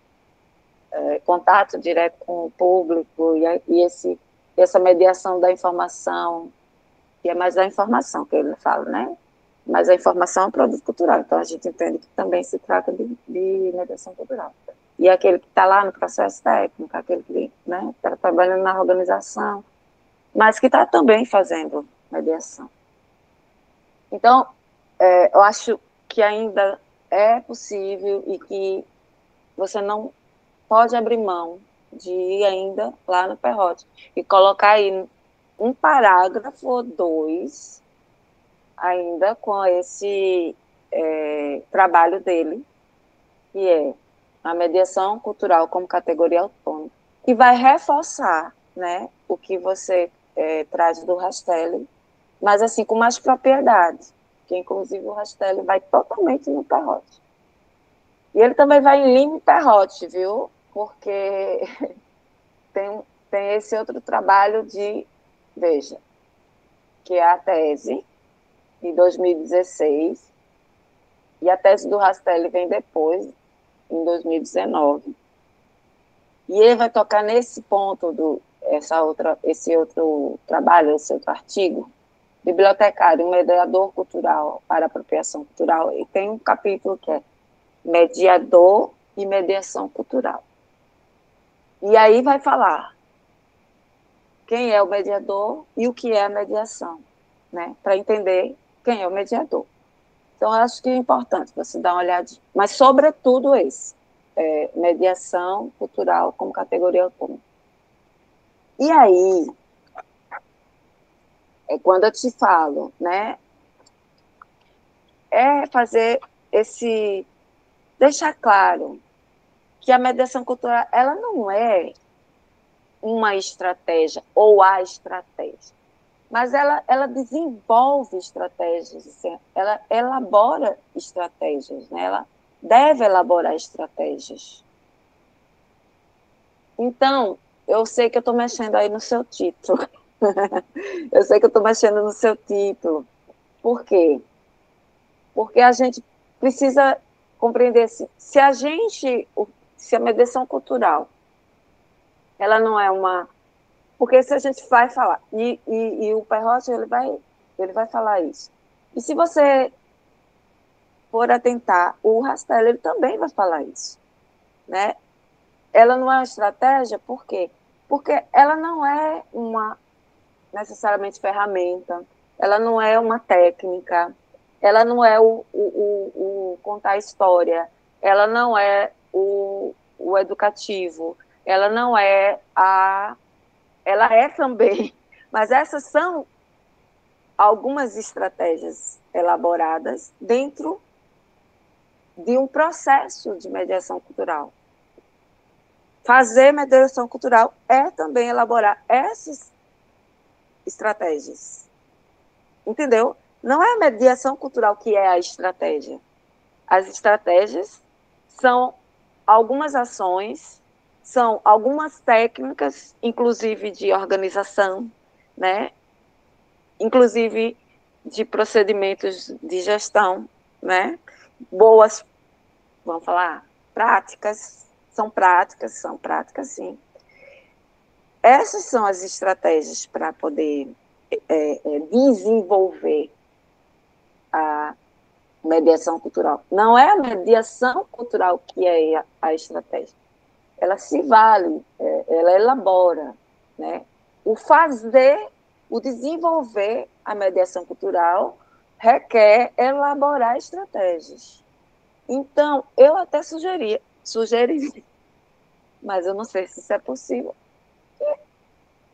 contato direto com o público, e essa mediação da informação, que é mais a informação que ele fala, né? Mas a informação é um produto cultural, então a gente entende que também se trata de mediação cultural. E aquele que está lá no processo técnico, aquele que está trabalhando na organização, mas que está também fazendo mediação. Então, eu acho que ainda é possível e que você não pode abrir mão de ir ainda lá no Perrote e colocar aí um parágrafo ou dois ainda com esse trabalho dele, que é a mediação cultural como categoria autônoma, que vai reforçar, né, o que você traz do Rastelli, mas assim com mais propriedade, que inclusive o Rastelli vai totalmente no Perrote. E ele também vai em Lima e Perrote, viu? Porque tem esse outro trabalho veja, que é a tese de 2016, e a tese do Rastelli vem depois, em 2019. E ele vai tocar nesse ponto esse outro trabalho, esse outro artigo, bibliotecário, um mediador cultural para apropriação cultural, e tem um capítulo que é mediador e mediação cultural. E aí vai falar quem é o mediador e o que é a mediação, né? Para entender quem é o mediador. Então, eu acho que é importante você dar uma olhadinha. Mas, sobretudo, mediação cultural como categoria autônoma. E aí, quando eu te falo, né, fazer deixar claro que a mediação cultural ela não é uma estratégia ou a estratégia, mas ela desenvolve estratégias, assim, ela elabora estratégias, né? Ela deve elaborar estratégias. Então, eu sei que eu estou mexendo aí no seu título. Eu sei que eu estou mexendo no seu título. Por quê? Porque a gente precisa compreender se a mediação cultural, ela não é uma... Porque se a gente vai falar, e o Perrotti, ele vai falar isso. E se você for atentar, o Rastelli, ele também vai falar isso, né? Ela não é uma estratégia, por quê? Porque ela não é uma, necessariamente, ferramenta, ela não é uma técnica, ela não é o contar história, ela não é o educativo, ela não é a... Ela é também, mas essas são algumas estratégias elaboradas dentro de um processo de mediação cultural. Fazer mediação cultural é também elaborar essas estratégias. Entendeu? Não é a mediação cultural que é a estratégia. As estratégias são algumas ações, são algumas técnicas, inclusive de organização, né? Inclusive de procedimentos de gestão, né? Boas, vamos falar, são práticas, sim. Essas são as estratégias para poder desenvolver a mediação cultural. Não é a mediação cultural que é a estratégia. Ela se vale, ela elabora, né? O fazer, o desenvolver a mediação cultural requer elaborar estratégias. Então, eu até sugeriria, mas eu não sei se isso é possível, que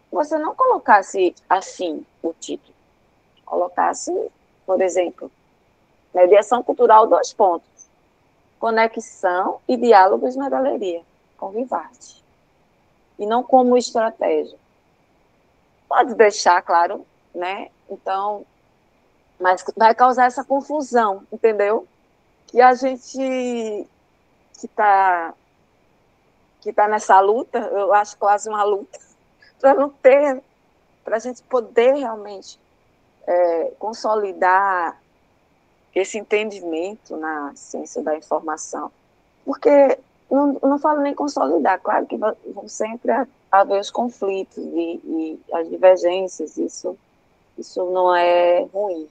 você não colocasse assim o título, colocasse, por exemplo, mediação cultural, 2 pontos, conexão e diálogos na galeria, com Vivarte, e não como estratégia. Pode deixar, claro, né? Então, mas vai causar essa confusão, entendeu? Que a gente que tá nessa luta, eu acho quase uma luta, para não ter, para a gente poder realmente consolidar esse entendimento na ciência da informação. Porque não falo nem consolidar, claro que vão sempre haver os conflitos e as divergências, isso não é ruim.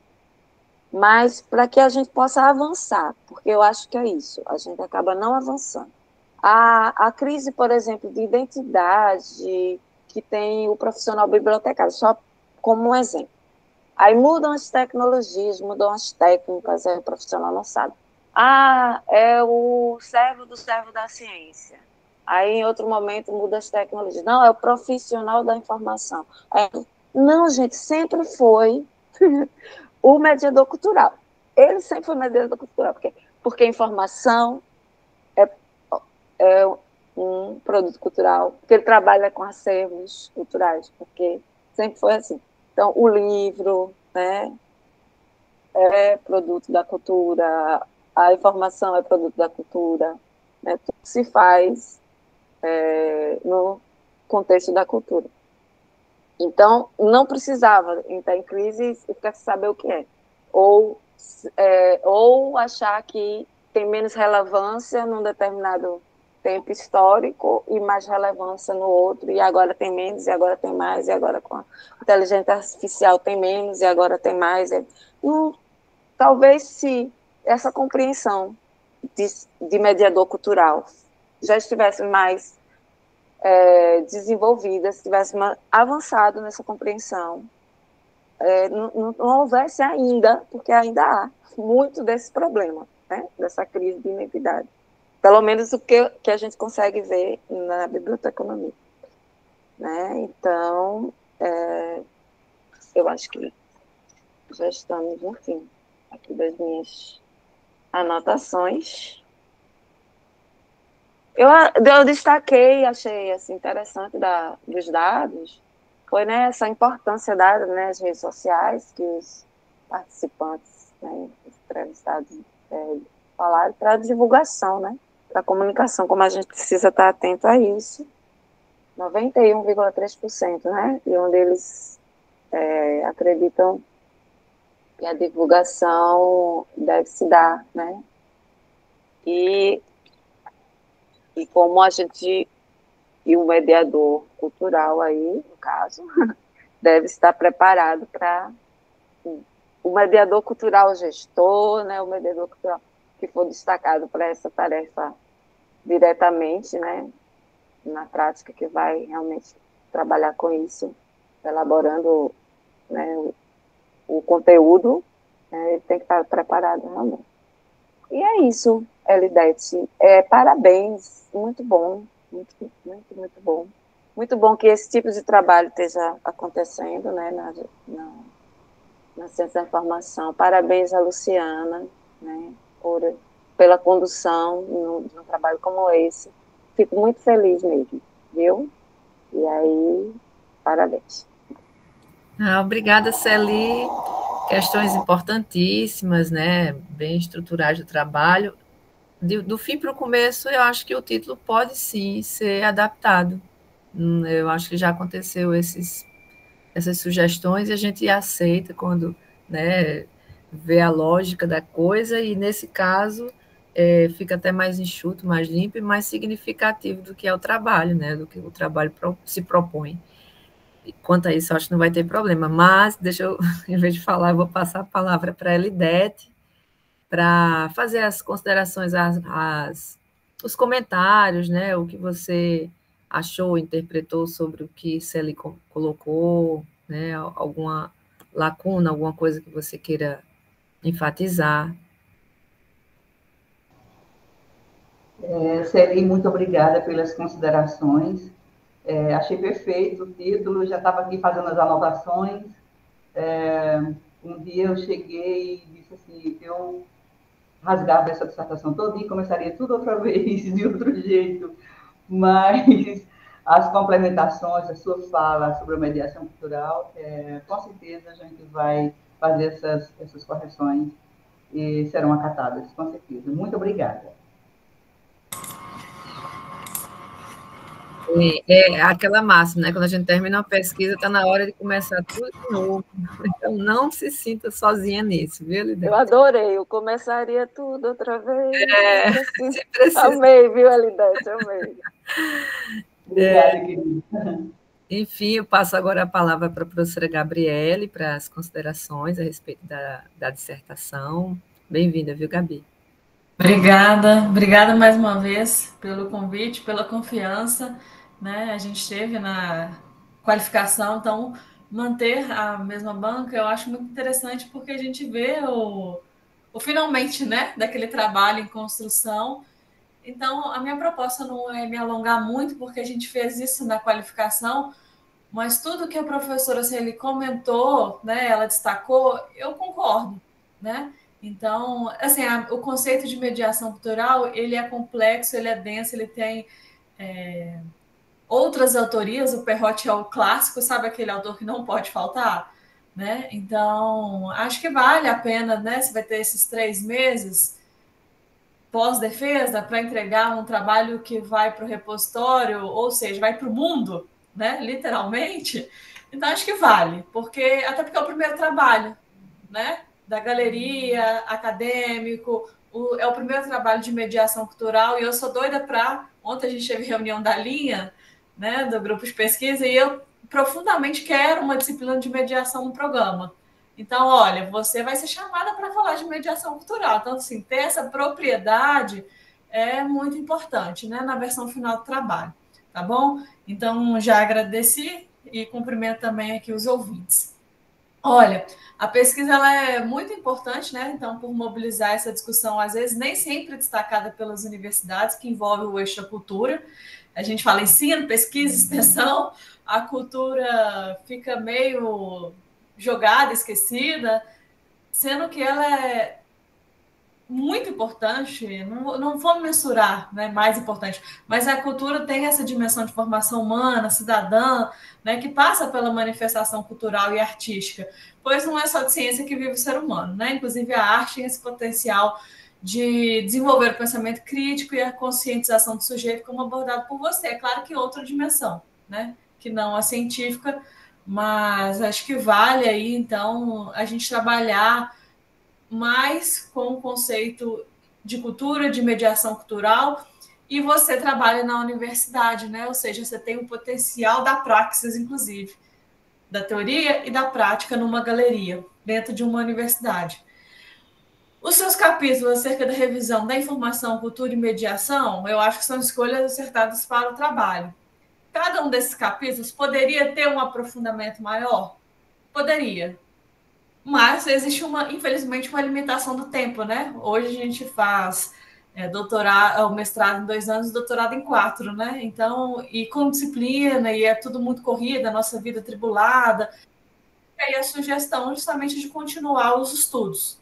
Mas para que a gente possa avançar, porque eu acho que é isso, a gente acaba não avançando. A crise, por exemplo, de identidade que tem o profissional bibliotecário, só como um exemplo. Aí mudam as tecnologias, mudam as técnicas, aí o profissional não sabe. Ah, é o servo da ciência. Aí, em outro momento, muda as tecnologias. Não, é o profissional da informação. Não, gente, sempre foi o mediador cultural. Ele sempre foi mediador cultural. Porque a informação é um produto cultural, porque ele trabalha com acervos culturais, porque sempre foi assim. Então, o livro, né, é produto da cultura, a informação é produto da cultura, né, tudo se faz no contexto da cultura. Então, não precisava entrar em crise e ficar sem saber o que é. Ou achar que tem menos relevância num determinado tempo histórico e mais relevância no outro, e agora tem menos, e agora tem mais, e agora com a inteligência artificial tem menos, e agora tem mais. Talvez se essa compreensão de mediador cultural já estivesse mais desenvolvida, se tivesse avançado nessa compreensão, não houvesse ainda, porque ainda há muito desse problema, né, dessa crise de identidade. Pelo menos o que a gente consegue ver na biblioteconomia. Né? Então, eu acho que já estamos no fim aqui das minhas anotações. Eu destaquei, achei assim, interessante dos dados, foi, né, essa importância dada, né, nas redes sociais, que os participantes, né, os entrevistados falaram, para a divulgação, né, para a comunicação, como a gente precisa estar atento a isso. 91,3%, né, e onde eles acreditam que a divulgação deve se dar, né, e como a gente, e o mediador cultural aí, no caso, deve estar preparado para o mediador cultural gestor, né, o mediador cultural que for destacado para essa tarefa diretamente, né, na prática, que vai realmente trabalhar com isso, elaborando, né, o conteúdo, né, ele tem que estar preparado realmente. E é isso, Elidete. Parabéns, muito bom, muito, muito, muito bom. Muito bom que esse tipo de trabalho esteja acontecendo, né, na Ciência da Informação. Parabéns a Luciana, né, pela condução num trabalho como esse. Fico muito feliz mesmo, viu? E aí, parabéns. Obrigada, Celi. Questões importantíssimas, né? Bem estruturadas do trabalho. Do fim para o começo, eu acho que o título pode sim ser adaptado. Eu acho que já aconteceu essas sugestões e a gente aceita quando, né, vê a lógica da coisa e, nesse caso, fica até mais enxuto, mais limpo e mais significativo do que é o trabalho, né, do que o trabalho se propõe. E quanto a isso, eu acho que não vai ter problema. Mas, deixa eu, em vez de falar, eu vou passar a palavra para a Elidete, para fazer as considerações, os comentários, né, o que você achou, interpretou sobre o que Celi colocou, né, alguma lacuna, alguma coisa que você queira enfatizar. Celi, muito obrigada pelas considerações. Achei perfeito o título, já estava aqui fazendo as anotações. Um dia eu cheguei e disse assim, eu rasgava essa dissertação toda e começaria tudo outra vez, de outro jeito. Mas as complementações, a sua fala sobre a mediação cultural, com certeza a gente vai fazer essas correções e serão acatadas, com certeza. Muito obrigada. É aquela máxima, né? Quando a gente termina uma pesquisa, está na hora de começar tudo de novo. Então, não se sinta sozinha nisso, viu, Lidete? Eu adorei, eu começaria tudo outra vez. Se precisa. Amei, viu, Elidete? Amei. Obrigada, querida. Enfim, eu passo agora a palavra para a professora Gabriele para as considerações a respeito da dissertação. Bem-vinda, viu, Gabi? Obrigada mais uma vez pelo convite, pela confiança, né? A gente teve na qualificação, então manter a mesma banca eu acho muito interessante porque a gente vê o finalmente, né, daquele trabalho em construção. Então, a minha proposta não é me alongar muito, porque a gente fez isso na qualificação, mas tudo que a professora Celi comentou, né, ela destacou, eu concordo, né? Então, assim, o conceito de mediação cultural, ele é complexo, ele é denso, ele tem outras autorias, o Perrotti é o clássico, sabe aquele autor que não pode faltar? Né? Então, acho que vale a pena, né? Você vai ter esses 3 meses pós-defesa para entregar um trabalho que vai para o repositório, ou seja, vai para o mundo, né? Literalmente. Então, acho que vale, até porque é o primeiro trabalho, né? Da galeria, acadêmico, é o primeiro trabalho de mediação cultural, e eu sou doida para... Ontem a gente teve reunião da linha, né, do grupo de pesquisa, e eu profundamente quero uma disciplina de mediação no programa. Então, olha, você vai ser chamada para falar de mediação cultural. Então, assim, ter essa propriedade é muito importante, né, na versão final do trabalho, tá bom? Então, já agradeci e cumprimento também aqui os ouvintes. Olha, a pesquisa ela é muito importante, né? Então, por mobilizar essa discussão, às vezes nem sempre destacada pelas universidades, que envolve o eixo da cultura. A gente fala ensino, pesquisa, extensão, a cultura fica meio jogada, esquecida, sendo que ela muito importante, não vou mensurar, né, mais importante, mas a cultura tem essa dimensão de formação humana, cidadã, né, que passa pela manifestação cultural e artística, pois não é só de ciência que vive o ser humano, né? Inclusive a arte tem esse potencial de desenvolver o pensamento crítico e a conscientização do sujeito, como abordado por você. É claro que outra dimensão, né, que não a científica, mas acho que vale aí, então, a gente trabalhar mais com o conceito de cultura, de mediação cultural, e você trabalha na universidade, né? Ou seja, você tem o potencial da praxis, inclusive, da teoria e da prática numa galeria, dentro de uma universidade. Os seus capítulos acerca da revisão da informação, cultura e mediação, eu acho que são escolhas acertadas para o trabalho. Cada um desses capítulos poderia ter um aprofundamento maior? Poderia. Mas existe, infelizmente, uma limitação do tempo, né? Hoje a gente faz doutorado, mestrado em 2 anos, doutorado em 4, né? Então, e com disciplina, e é tudo muito corrida, a nossa vida atribulada. E aí a sugestão justamente de continuar os estudos.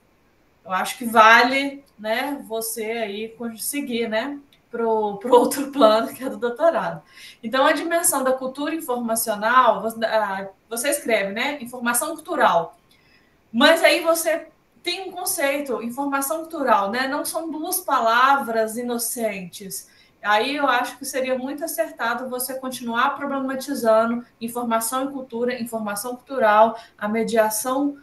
Eu acho que vale, né, você aí seguir, né, pro outro plano, que é do doutorado. Então, a dimensão da cultura informacional, você escreve, né, informação cultural. Mas aí você tem um conceito, informação cultural, né? Não são 2 palavras inocentes. Aí eu acho que seria muito acertado você continuar problematizando informação e cultura, informação cultural, a mediação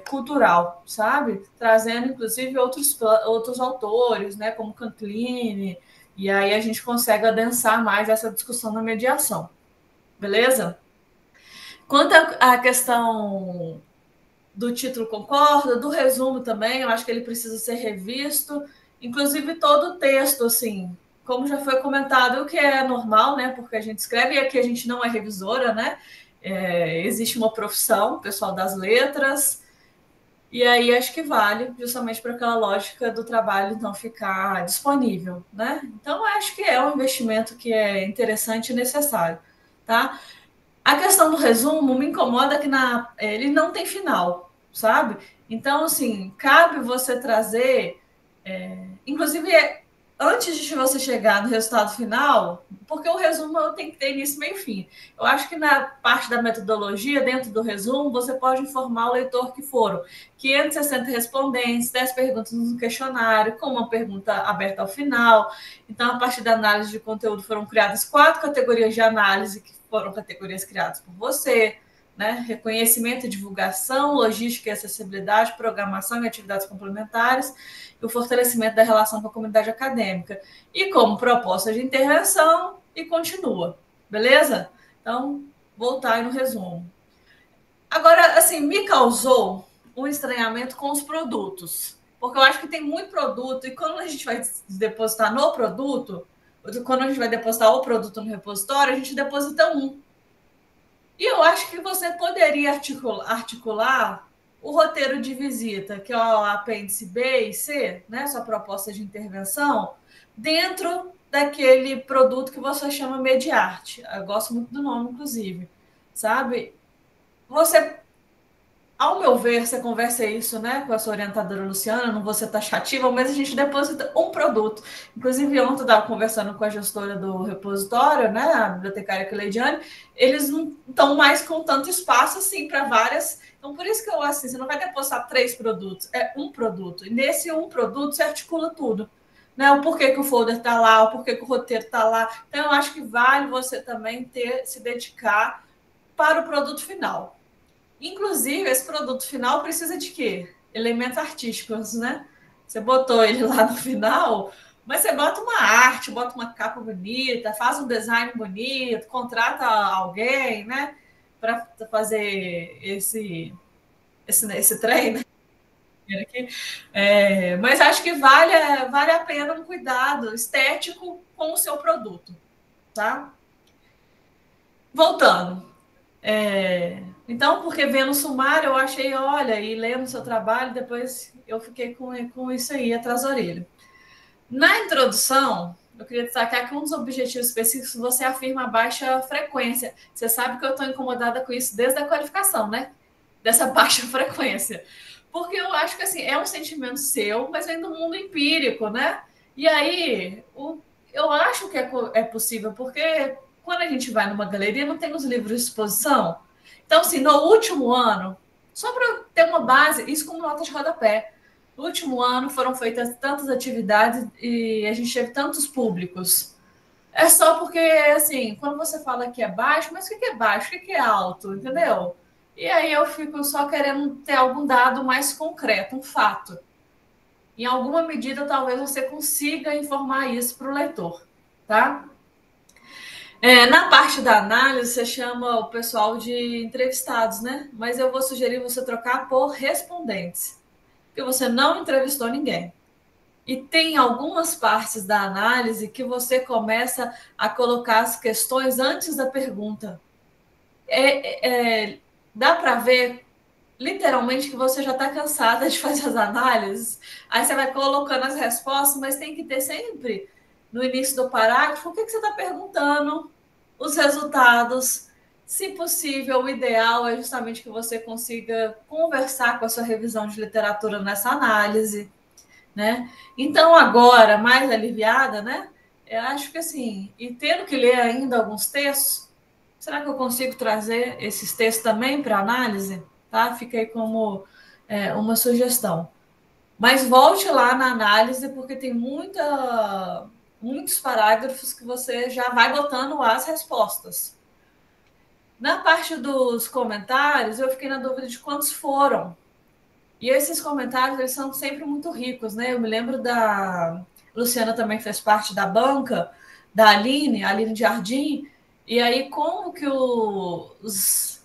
cultural, sabe? Trazendo, inclusive, outros autores, né? Como Canclini, e aí a gente consegue adensar mais essa discussão na mediação. Beleza? Quanto à questão do título, concordo, do resumo também, eu acho que ele precisa ser revisto, inclusive todo o texto, assim, como já foi comentado, o que é normal, né, porque a gente escreve, e aqui a gente não é revisora, né, existe uma profissão, pessoal das letras, e aí acho que vale justamente para aquela lógica do trabalho não ficar disponível, né, então acho que é um investimento que é interessante e necessário, tá? A questão do resumo me incomoda que ele não tem final, sabe? Então, assim, cabe você trazer, inclusive, antes de você chegar no resultado final, porque o resumo tem que ter início, meio e fim. Eu acho que na parte da metodologia, dentro do resumo, você pode informar o leitor que foram 560 respondentes, 10 perguntas no questionário, com uma pergunta aberta ao final. Então, a partir da análise de conteúdo, foram criadas 4 categorias de análise, que foram categorias criadas por você, né? Reconhecimento e divulgação, logística e acessibilidade, programação e atividades complementares, e o fortalecimento da relação com a comunidade acadêmica. E como proposta de intervenção, e continua. Beleza? Então, voltar aí no resumo. Agora, assim, me causou um estranhamento com os produtos, porque eu acho que tem muito produto, e quando a gente vai depositar no produto, quando a gente vai depositar o produto no repositório, a gente deposita um. E eu acho que você poderia articular o roteiro de visita, que é o apêndice B e C, né, sua proposta de intervenção, dentro daquele produto que você chama Mediarte. Eu gosto muito do nome, inclusive, sabe? Você, ao meu ver, você conversa isso, né, com a sua orientadora Luciana, não vou ser taxativa, mas a gente deposita um produto. Inclusive, ontem eu estava conversando com a gestora do repositório, né, a bibliotecária Cleidiane, eles não estão mais com tanto espaço assim para várias. Então, por isso que eu assim, você não vai depositar 3 produtos, é um produto. E nesse um produto você articula tudo. Né, o porquê que o folder está lá, o porquê que o roteiro está lá. Então, eu acho que vale você também se dedicar para o produto final. Inclusive, esse produto final precisa de quê? Elementos artísticos, né? Você botou ele lá no final, mas você bota uma arte, bota uma capa bonita, faz um design bonito, contrata alguém, né? Para fazer esse trem, né? Mas acho que vale a pena um cuidado estético com o seu produto, tá? Voltando. Então, porque vendo o sumário, eu achei, olha, e lendo o seu trabalho, depois eu fiquei com isso aí atrás da orelha. Na introdução, eu queria destacar que um dos objetivos específicos você afirma a baixa frequência. Você sabe que eu estou incomodada com isso desde a qualificação, né? Dessa baixa frequência. Porque eu acho que assim, é um sentimento seu, mas vem do mundo empírico, né? E aí, eu acho que é possível, porque quando a gente vai numa galeria, não tem os livros de exposição. Então, assim, no último ano, só para ter uma base, isso como nota de rodapé. No último ano foram feitas tantas atividades e a gente teve tantos públicos. É só porque, assim, quando você fala que é baixo, mas o que é baixo? O que é alto? Entendeu? E aí eu fico só querendo ter algum dado mais concreto, um fato. Em alguma medida, talvez você consiga informar isso para o leitor, tá? Na parte da análise, você chama o pessoal de entrevistados, né? Mas eu vou sugerir você trocar por respondentes, porque você não entrevistou ninguém. E tem algumas partes da análise que você começa a colocar as questões antes da pergunta. Dá para ver, literalmente, que você já está cansada de fazer as análises. Aí você vai colocando as respostas, mas tem que ter sempre, no início do parágrafo, o que você está perguntando, os resultados. Se possível, o ideal é justamente que você consiga conversar com a sua revisão de literatura nessa análise, né? Então, agora, mais aliviada, né? Eu acho que assim, e tendo que ler ainda alguns textos, será que eu consigo trazer esses textos também para análise? Tá? Fica aí como uma sugestão. Mas volte lá na análise, porque tem muitos parágrafos que você já vai botando as respostas. Na parte dos comentários, eu fiquei na dúvida de quantos foram. E esses comentários, eles são sempre muito ricos, né? Eu me lembro da Luciana também fez parte da banca, da Aline Jardim, e aí como que os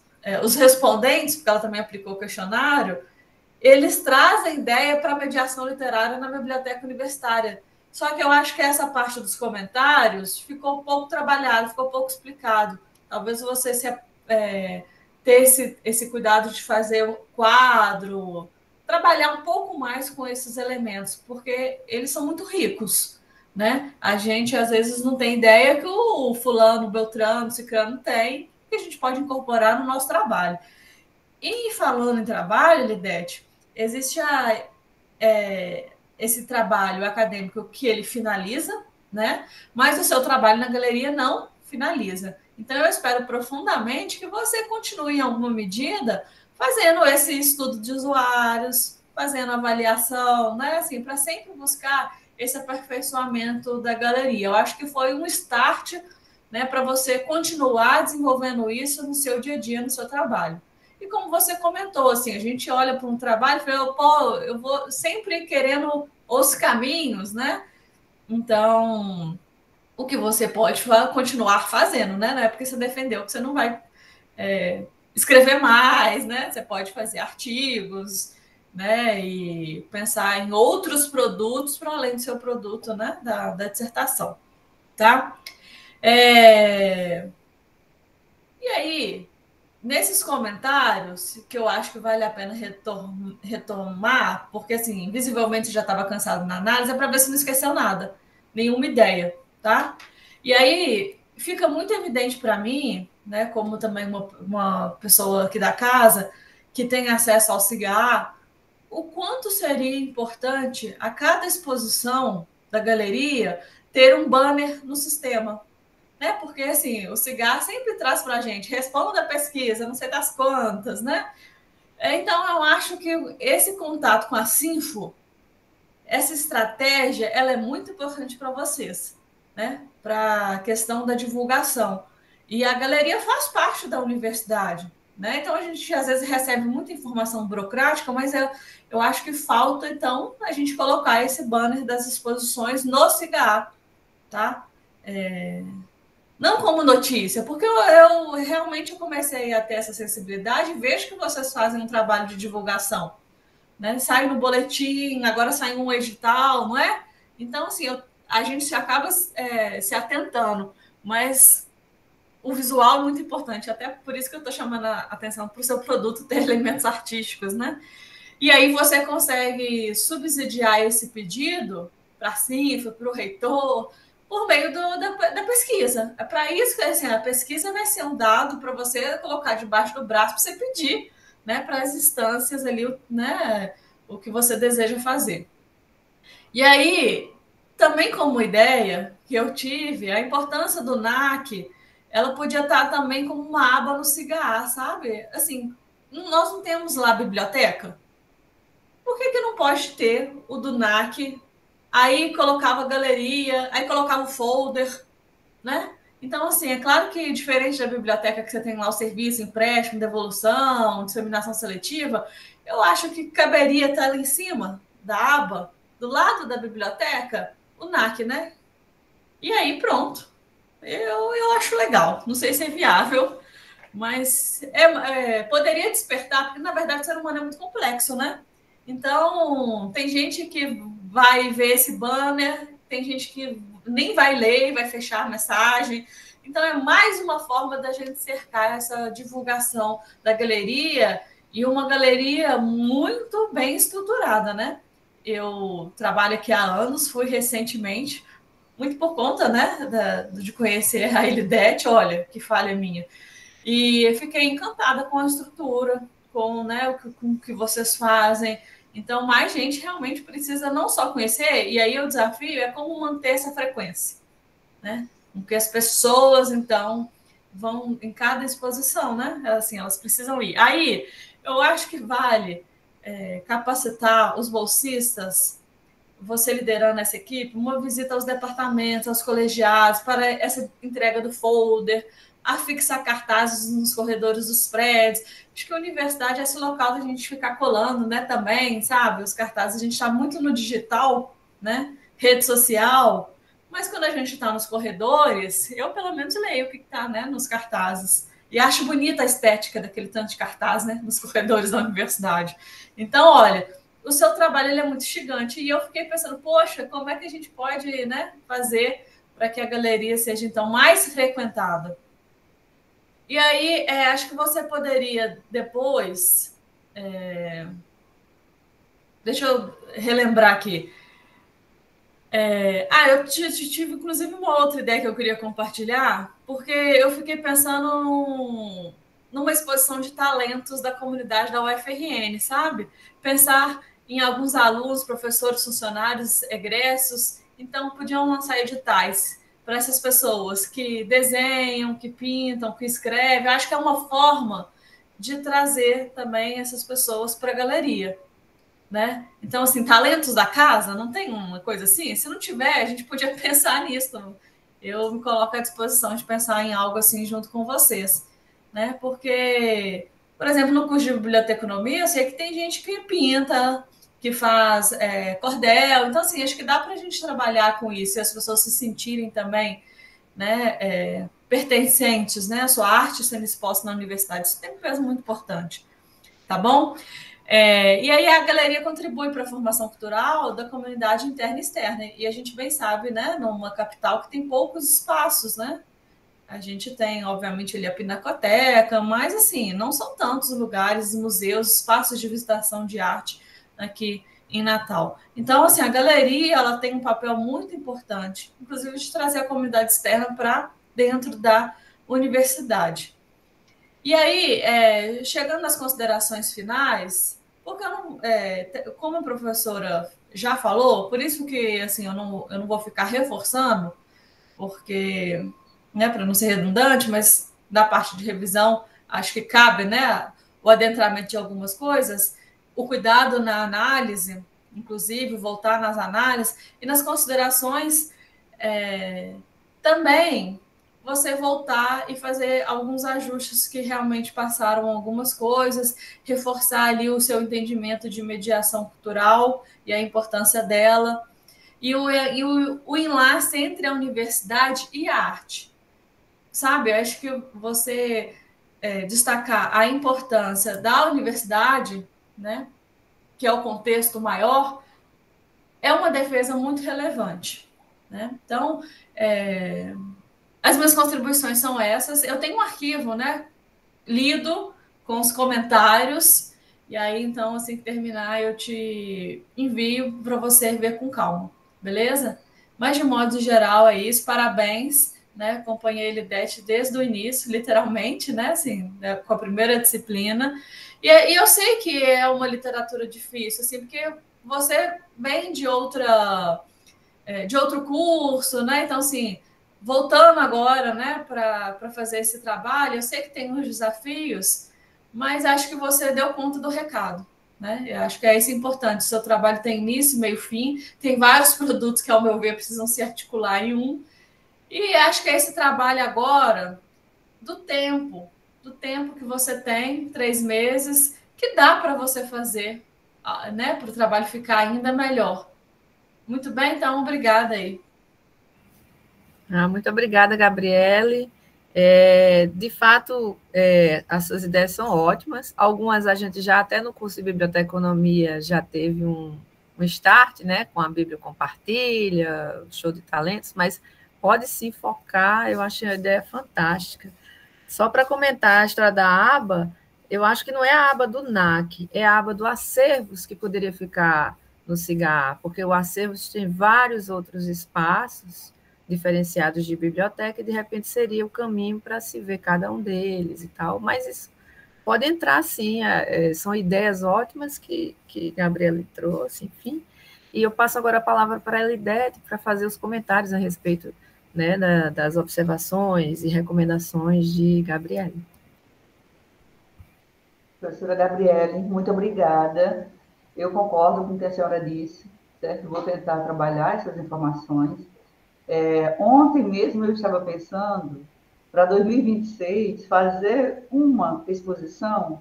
respondentes, porque ela também aplicou o questionário, eles trazem ideia para mediação literária na biblioteca universitária. Só que eu acho que essa parte dos comentários ficou pouco trabalhada, ficou pouco explicado. Talvez você ter esse cuidado de fazer um quadro, trabalhar um pouco mais com esses elementos, porque eles são muito ricos, né? A gente, às vezes, não tem ideia que o fulano, Beltrano, Cicrano tem, que a gente pode incorporar no nosso trabalho. E falando em trabalho, Lidete, existe esse trabalho acadêmico que ele finaliza, né? Mas o seu trabalho na galeria não finaliza. Então, eu espero profundamente que você continue, em alguma medida, fazendo esse estudo de usuários, fazendo avaliação, né? Assim, para sempre buscar esse aperfeiçoamento da galeria. Eu acho que foi um start, né, para você continuar desenvolvendo isso no seu dia a dia, no seu trabalho. E como você comentou, assim, a gente olha para um trabalho e fala, pô, eu vou sempre querendo os caminhos, né? Então, o que você pode continuar fazendo, né? Não é porque você defendeu que você não vai escrever mais, né? Você pode fazer artigos, né? E pensar em outros produtos para além do seu produto, né? Da dissertação, tá? E aí, nesses comentários, que eu acho que vale a pena retomar, porque, assim, visivelmente já estava cansado na análise, é para ver se não esqueceu nada, nenhuma ideia, tá? E aí, fica muito evidente para mim, né, como também uma pessoa aqui da casa, que tem acesso ao cigarro, o quanto seria importante a cada exposição da galeria ter um banner no sistema, né? Porque, assim, o cigarro sempre traz para a gente, responda a pesquisa, não sei das quantas, né? Então, eu acho que esse contato com a Sinfo, essa estratégia, ela é muito importante para vocês, né? Para a questão da divulgação. E a galeria faz parte da universidade, né? Então, a gente, às vezes, recebe muita informação burocrática, mas eu acho que falta, então, a gente colocar esse banner das exposições no cigarro, tá? Não como notícia, porque eu realmente comecei a ter essa sensibilidade e vejo que vocês fazem um trabalho de divulgação, né? Sai no boletim, agora sai um edital, não é? Então, assim, a gente acaba se atentando, mas o visual é muito importante, até por isso que eu estou chamando a atenção para o seu produto ter elementos artísticos, né? E aí você consegue subsidiar esse pedido para a CINFA, para o reitor, por meio da pesquisa. É para isso que assim, a pesquisa vai ser um dado para você colocar debaixo do braço para você pedir, né, para as instâncias ali, né, o que você deseja fazer. E aí, também como ideia que eu tive, a importância do NAC, ela podia estar também como uma aba no Cigar, sabe? Assim, nós não temos lá biblioteca? Por que não pode ter o do NAC? Aí colocava galeria, aí colocava o folder, né? Então, assim, é claro que diferente da biblioteca que você tem lá o serviço, empréstimo, devolução, disseminação seletiva, eu acho que caberia estar ali em cima da aba, do lado da biblioteca, o NAC, né? E aí pronto. Eu acho legal. Não sei se é viável, mas poderia despertar, porque na verdade o ser humano é muito complexo, né? Então, tem gente que vai ver esse banner, tem gente que nem vai ler, vai fechar a mensagem. Então, é mais uma forma da gente cercar essa divulgação da galeria, e uma galeria muito bem estruturada, né? Eu trabalho aqui há anos, fui recentemente, muito por conta, né, de conhecer a Ilidete, olha, que falha minha. E eu fiquei encantada com a estrutura, com, né, com o que vocês fazem. Então, mais gente realmente precisa não só conhecer, e aí o desafio é como manter essa frequência, né? Porque as pessoas, então, vão em cada exposição, né? Assim, elas precisam ir. Aí, eu acho que vale capacitar os bolsistas, você liderando essa equipe, uma visita aos departamentos, aos colegiados, para essa entrega do folder, a fixar cartazes nos corredores dos prédios. Acho que a universidade é esse local da gente ficar colando, né, também, sabe? Os cartazes, a gente está muito no digital, né? Rede social, mas quando a gente está nos corredores, eu pelo menos leio o que está, né, nos cartazes. E acho bonita a estética daquele tanto de cartaz, né, nos corredores da universidade. Então, olha, o seu trabalho ele é muito instigante. E eu fiquei pensando, poxa, como é que a gente pode, né, fazer para que a galeria seja, então, mais frequentada? E aí, acho que você poderia depois... deixa eu relembrar aqui. Eu tive, inclusive, uma outra ideia que eu queria compartilhar, porque eu fiquei pensando numa exposição de talentos da comunidade da UFRN, sabe? Pensar em alguns alunos, professores, funcionários, egressos, então podiam lançar editais para essas pessoas que desenham, que pintam, que escrevem. Acho que é uma forma de trazer também essas pessoas para a galeria, né? Então, assim, talentos da casa, não tem uma coisa assim? Se não tiver, a gente podia pensar nisso. Eu me coloco à disposição de pensar em algo assim junto com vocês, né? Porque, por exemplo, no curso de biblioteconomia, eu sei que tem gente que pinta, que faz cordel. Então, assim, acho que dá para a gente trabalhar com isso e as pessoas se sentirem também, né, pertencentes, né? A sua arte sendo exposta na universidade. Isso tem um peso muito importante, tá bom? E aí a galeria contribui para a formação cultural da comunidade interna e externa. E a gente bem sabe, né, numa capital que tem poucos espaços, né? A gente tem, obviamente, ali a Pinacoteca, mas, assim, não são tantos lugares, museus, espaços de visitação de arte aqui em Natal. Então, assim, a galeria ela tem um papel muito importante, inclusive de trazer a comunidade externa para dentro da universidade. E aí, chegando nas considerações finais, porque eu não, como a professora já falou, por isso que assim, eu não vou ficar reforçando, porque, né, para não ser redundante, mas da parte de revisão, acho que cabe, né, o adentramento de algumas coisas, o cuidado na análise, inclusive voltar nas análises e nas considerações também você voltar e fazer alguns ajustes que realmente passaram algumas coisas, reforçar ali o seu entendimento de mediação cultural e a importância dela, e o enlace entre a universidade e a arte. Sabe, eu acho que você destacar a importância da universidade, né, que é o contexto maior, é uma defesa muito relevante, né? Então, as minhas contribuições são essas. Eu tenho um arquivo, né, lido com os comentários, e aí, então, assim que terminar, eu te envio para você ver com calma, beleza? Mas, de modo geral, é isso. Parabéns, né? Acompanhei a Elidete desde o início, literalmente, né? Assim, né? Com a primeira disciplina. E eu sei que é uma literatura difícil, assim, porque você vem de outro curso, né? Então, assim, voltando agora, né, para fazer esse trabalho, eu sei que tem uns desafios, mas acho que você deu conta do recado, né? Eu acho que é isso importante. O seu trabalho tem início, meio, fim, tem vários produtos que, ao meu ver, precisam se articular em um, e acho que é esse trabalho agora do tempo que você tem, 3 meses, que dá para você fazer, né, para o trabalho ficar ainda melhor. Muito bem, então, obrigada aí. Muito obrigada, Gabriele. De fato, as suas ideias são ótimas. Algumas a gente já, até no curso de biblioteconomia, já teve um start, né, com a Bíblia Compartilha, o Show de Talentos, mas pode se focar, eu achei a ideia fantástica. Só para comentar a história da aba, eu acho que não é a aba do NAC, é a aba do acervos que poderia ficar no CIGA, porque o acervos tem vários outros espaços diferenciados de biblioteca, e de repente seria o caminho para se ver cada um deles e tal, mas isso pode entrar sim, são ideias ótimas que Gabriela trouxe, enfim, e eu passo agora a palavra para a Elidete para fazer os comentários a respeito, né, das observações e recomendações de Gabriele. Professora Gabriele, muito obrigada. Eu concordo com o que a senhora disse, certo? Vou tentar trabalhar essas informações. Ontem mesmo eu estava pensando, para 2026, fazer uma exposição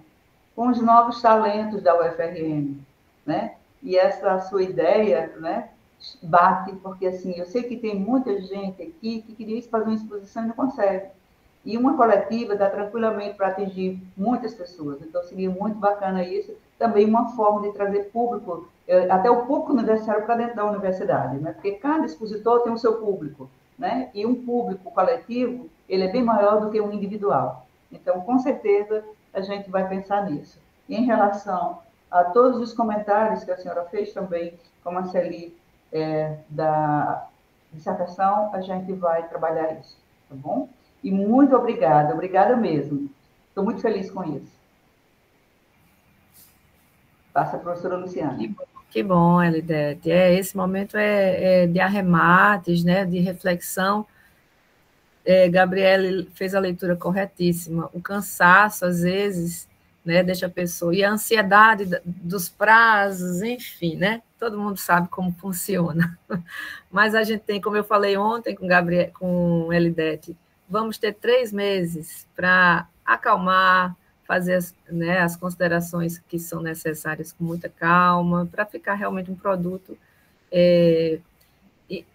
com os novos talentos da UFRN, né? E essa sua ideia, né, bate, porque assim, eu sei que tem muita gente aqui que queria fazer uma exposição e não consegue. E uma coletiva dá tranquilamente para atingir muitas pessoas. Então, seria muito bacana isso. Também uma forma de trazer público, até o público universitário para dentro da universidade, né? Porque cada expositor tem o seu público, né? E um público coletivo, ele é bem maior do que um individual. Então, com certeza, a gente vai pensar nisso. E em relação a todos os comentários que a senhora fez também, como a Celi, da dissertação, a gente vai trabalhar isso, tá bom? E muito obrigada mesmo. Estou muito feliz com isso. Passa a professora Luciana. Que bom, Elidete. Esse momento é de arremates, né, de reflexão. Gabriele fez a leitura corretíssima. O cansaço, às vezes, né, deixa a pessoa... E a ansiedade dos prazos, enfim, né? Todo mundo sabe como funciona. Mas a gente tem, como eu falei ontem com Elidete, vamos ter 3 meses para acalmar, fazer as considerações que são necessárias com muita calma, para ficar realmente um produto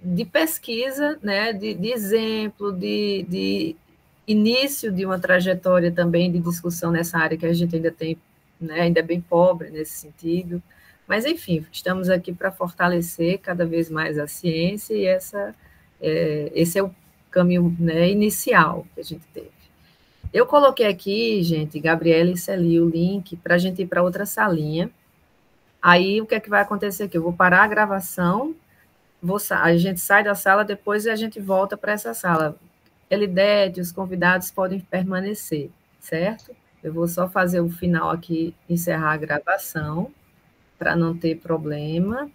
de pesquisa, né, de exemplo, de início de uma trajetória também de discussão nessa área que a gente ainda tem, né, ainda é bem pobre nesse sentido. Mas, enfim, estamos aqui para fortalecer cada vez mais a ciência, e esse é o caminho, né, inicial que a gente teve. Eu coloquei aqui, gente, Gabriele e Celi, o link para a gente ir para outra salinha. Aí, o que é que vai acontecer aqui? Eu vou parar a gravação, a gente sai da sala depois e a gente volta para essa sala. Elidete, os convidados podem permanecer, certo? Eu vou só fazer o final aqui, encerrar a gravação, para não ter problema.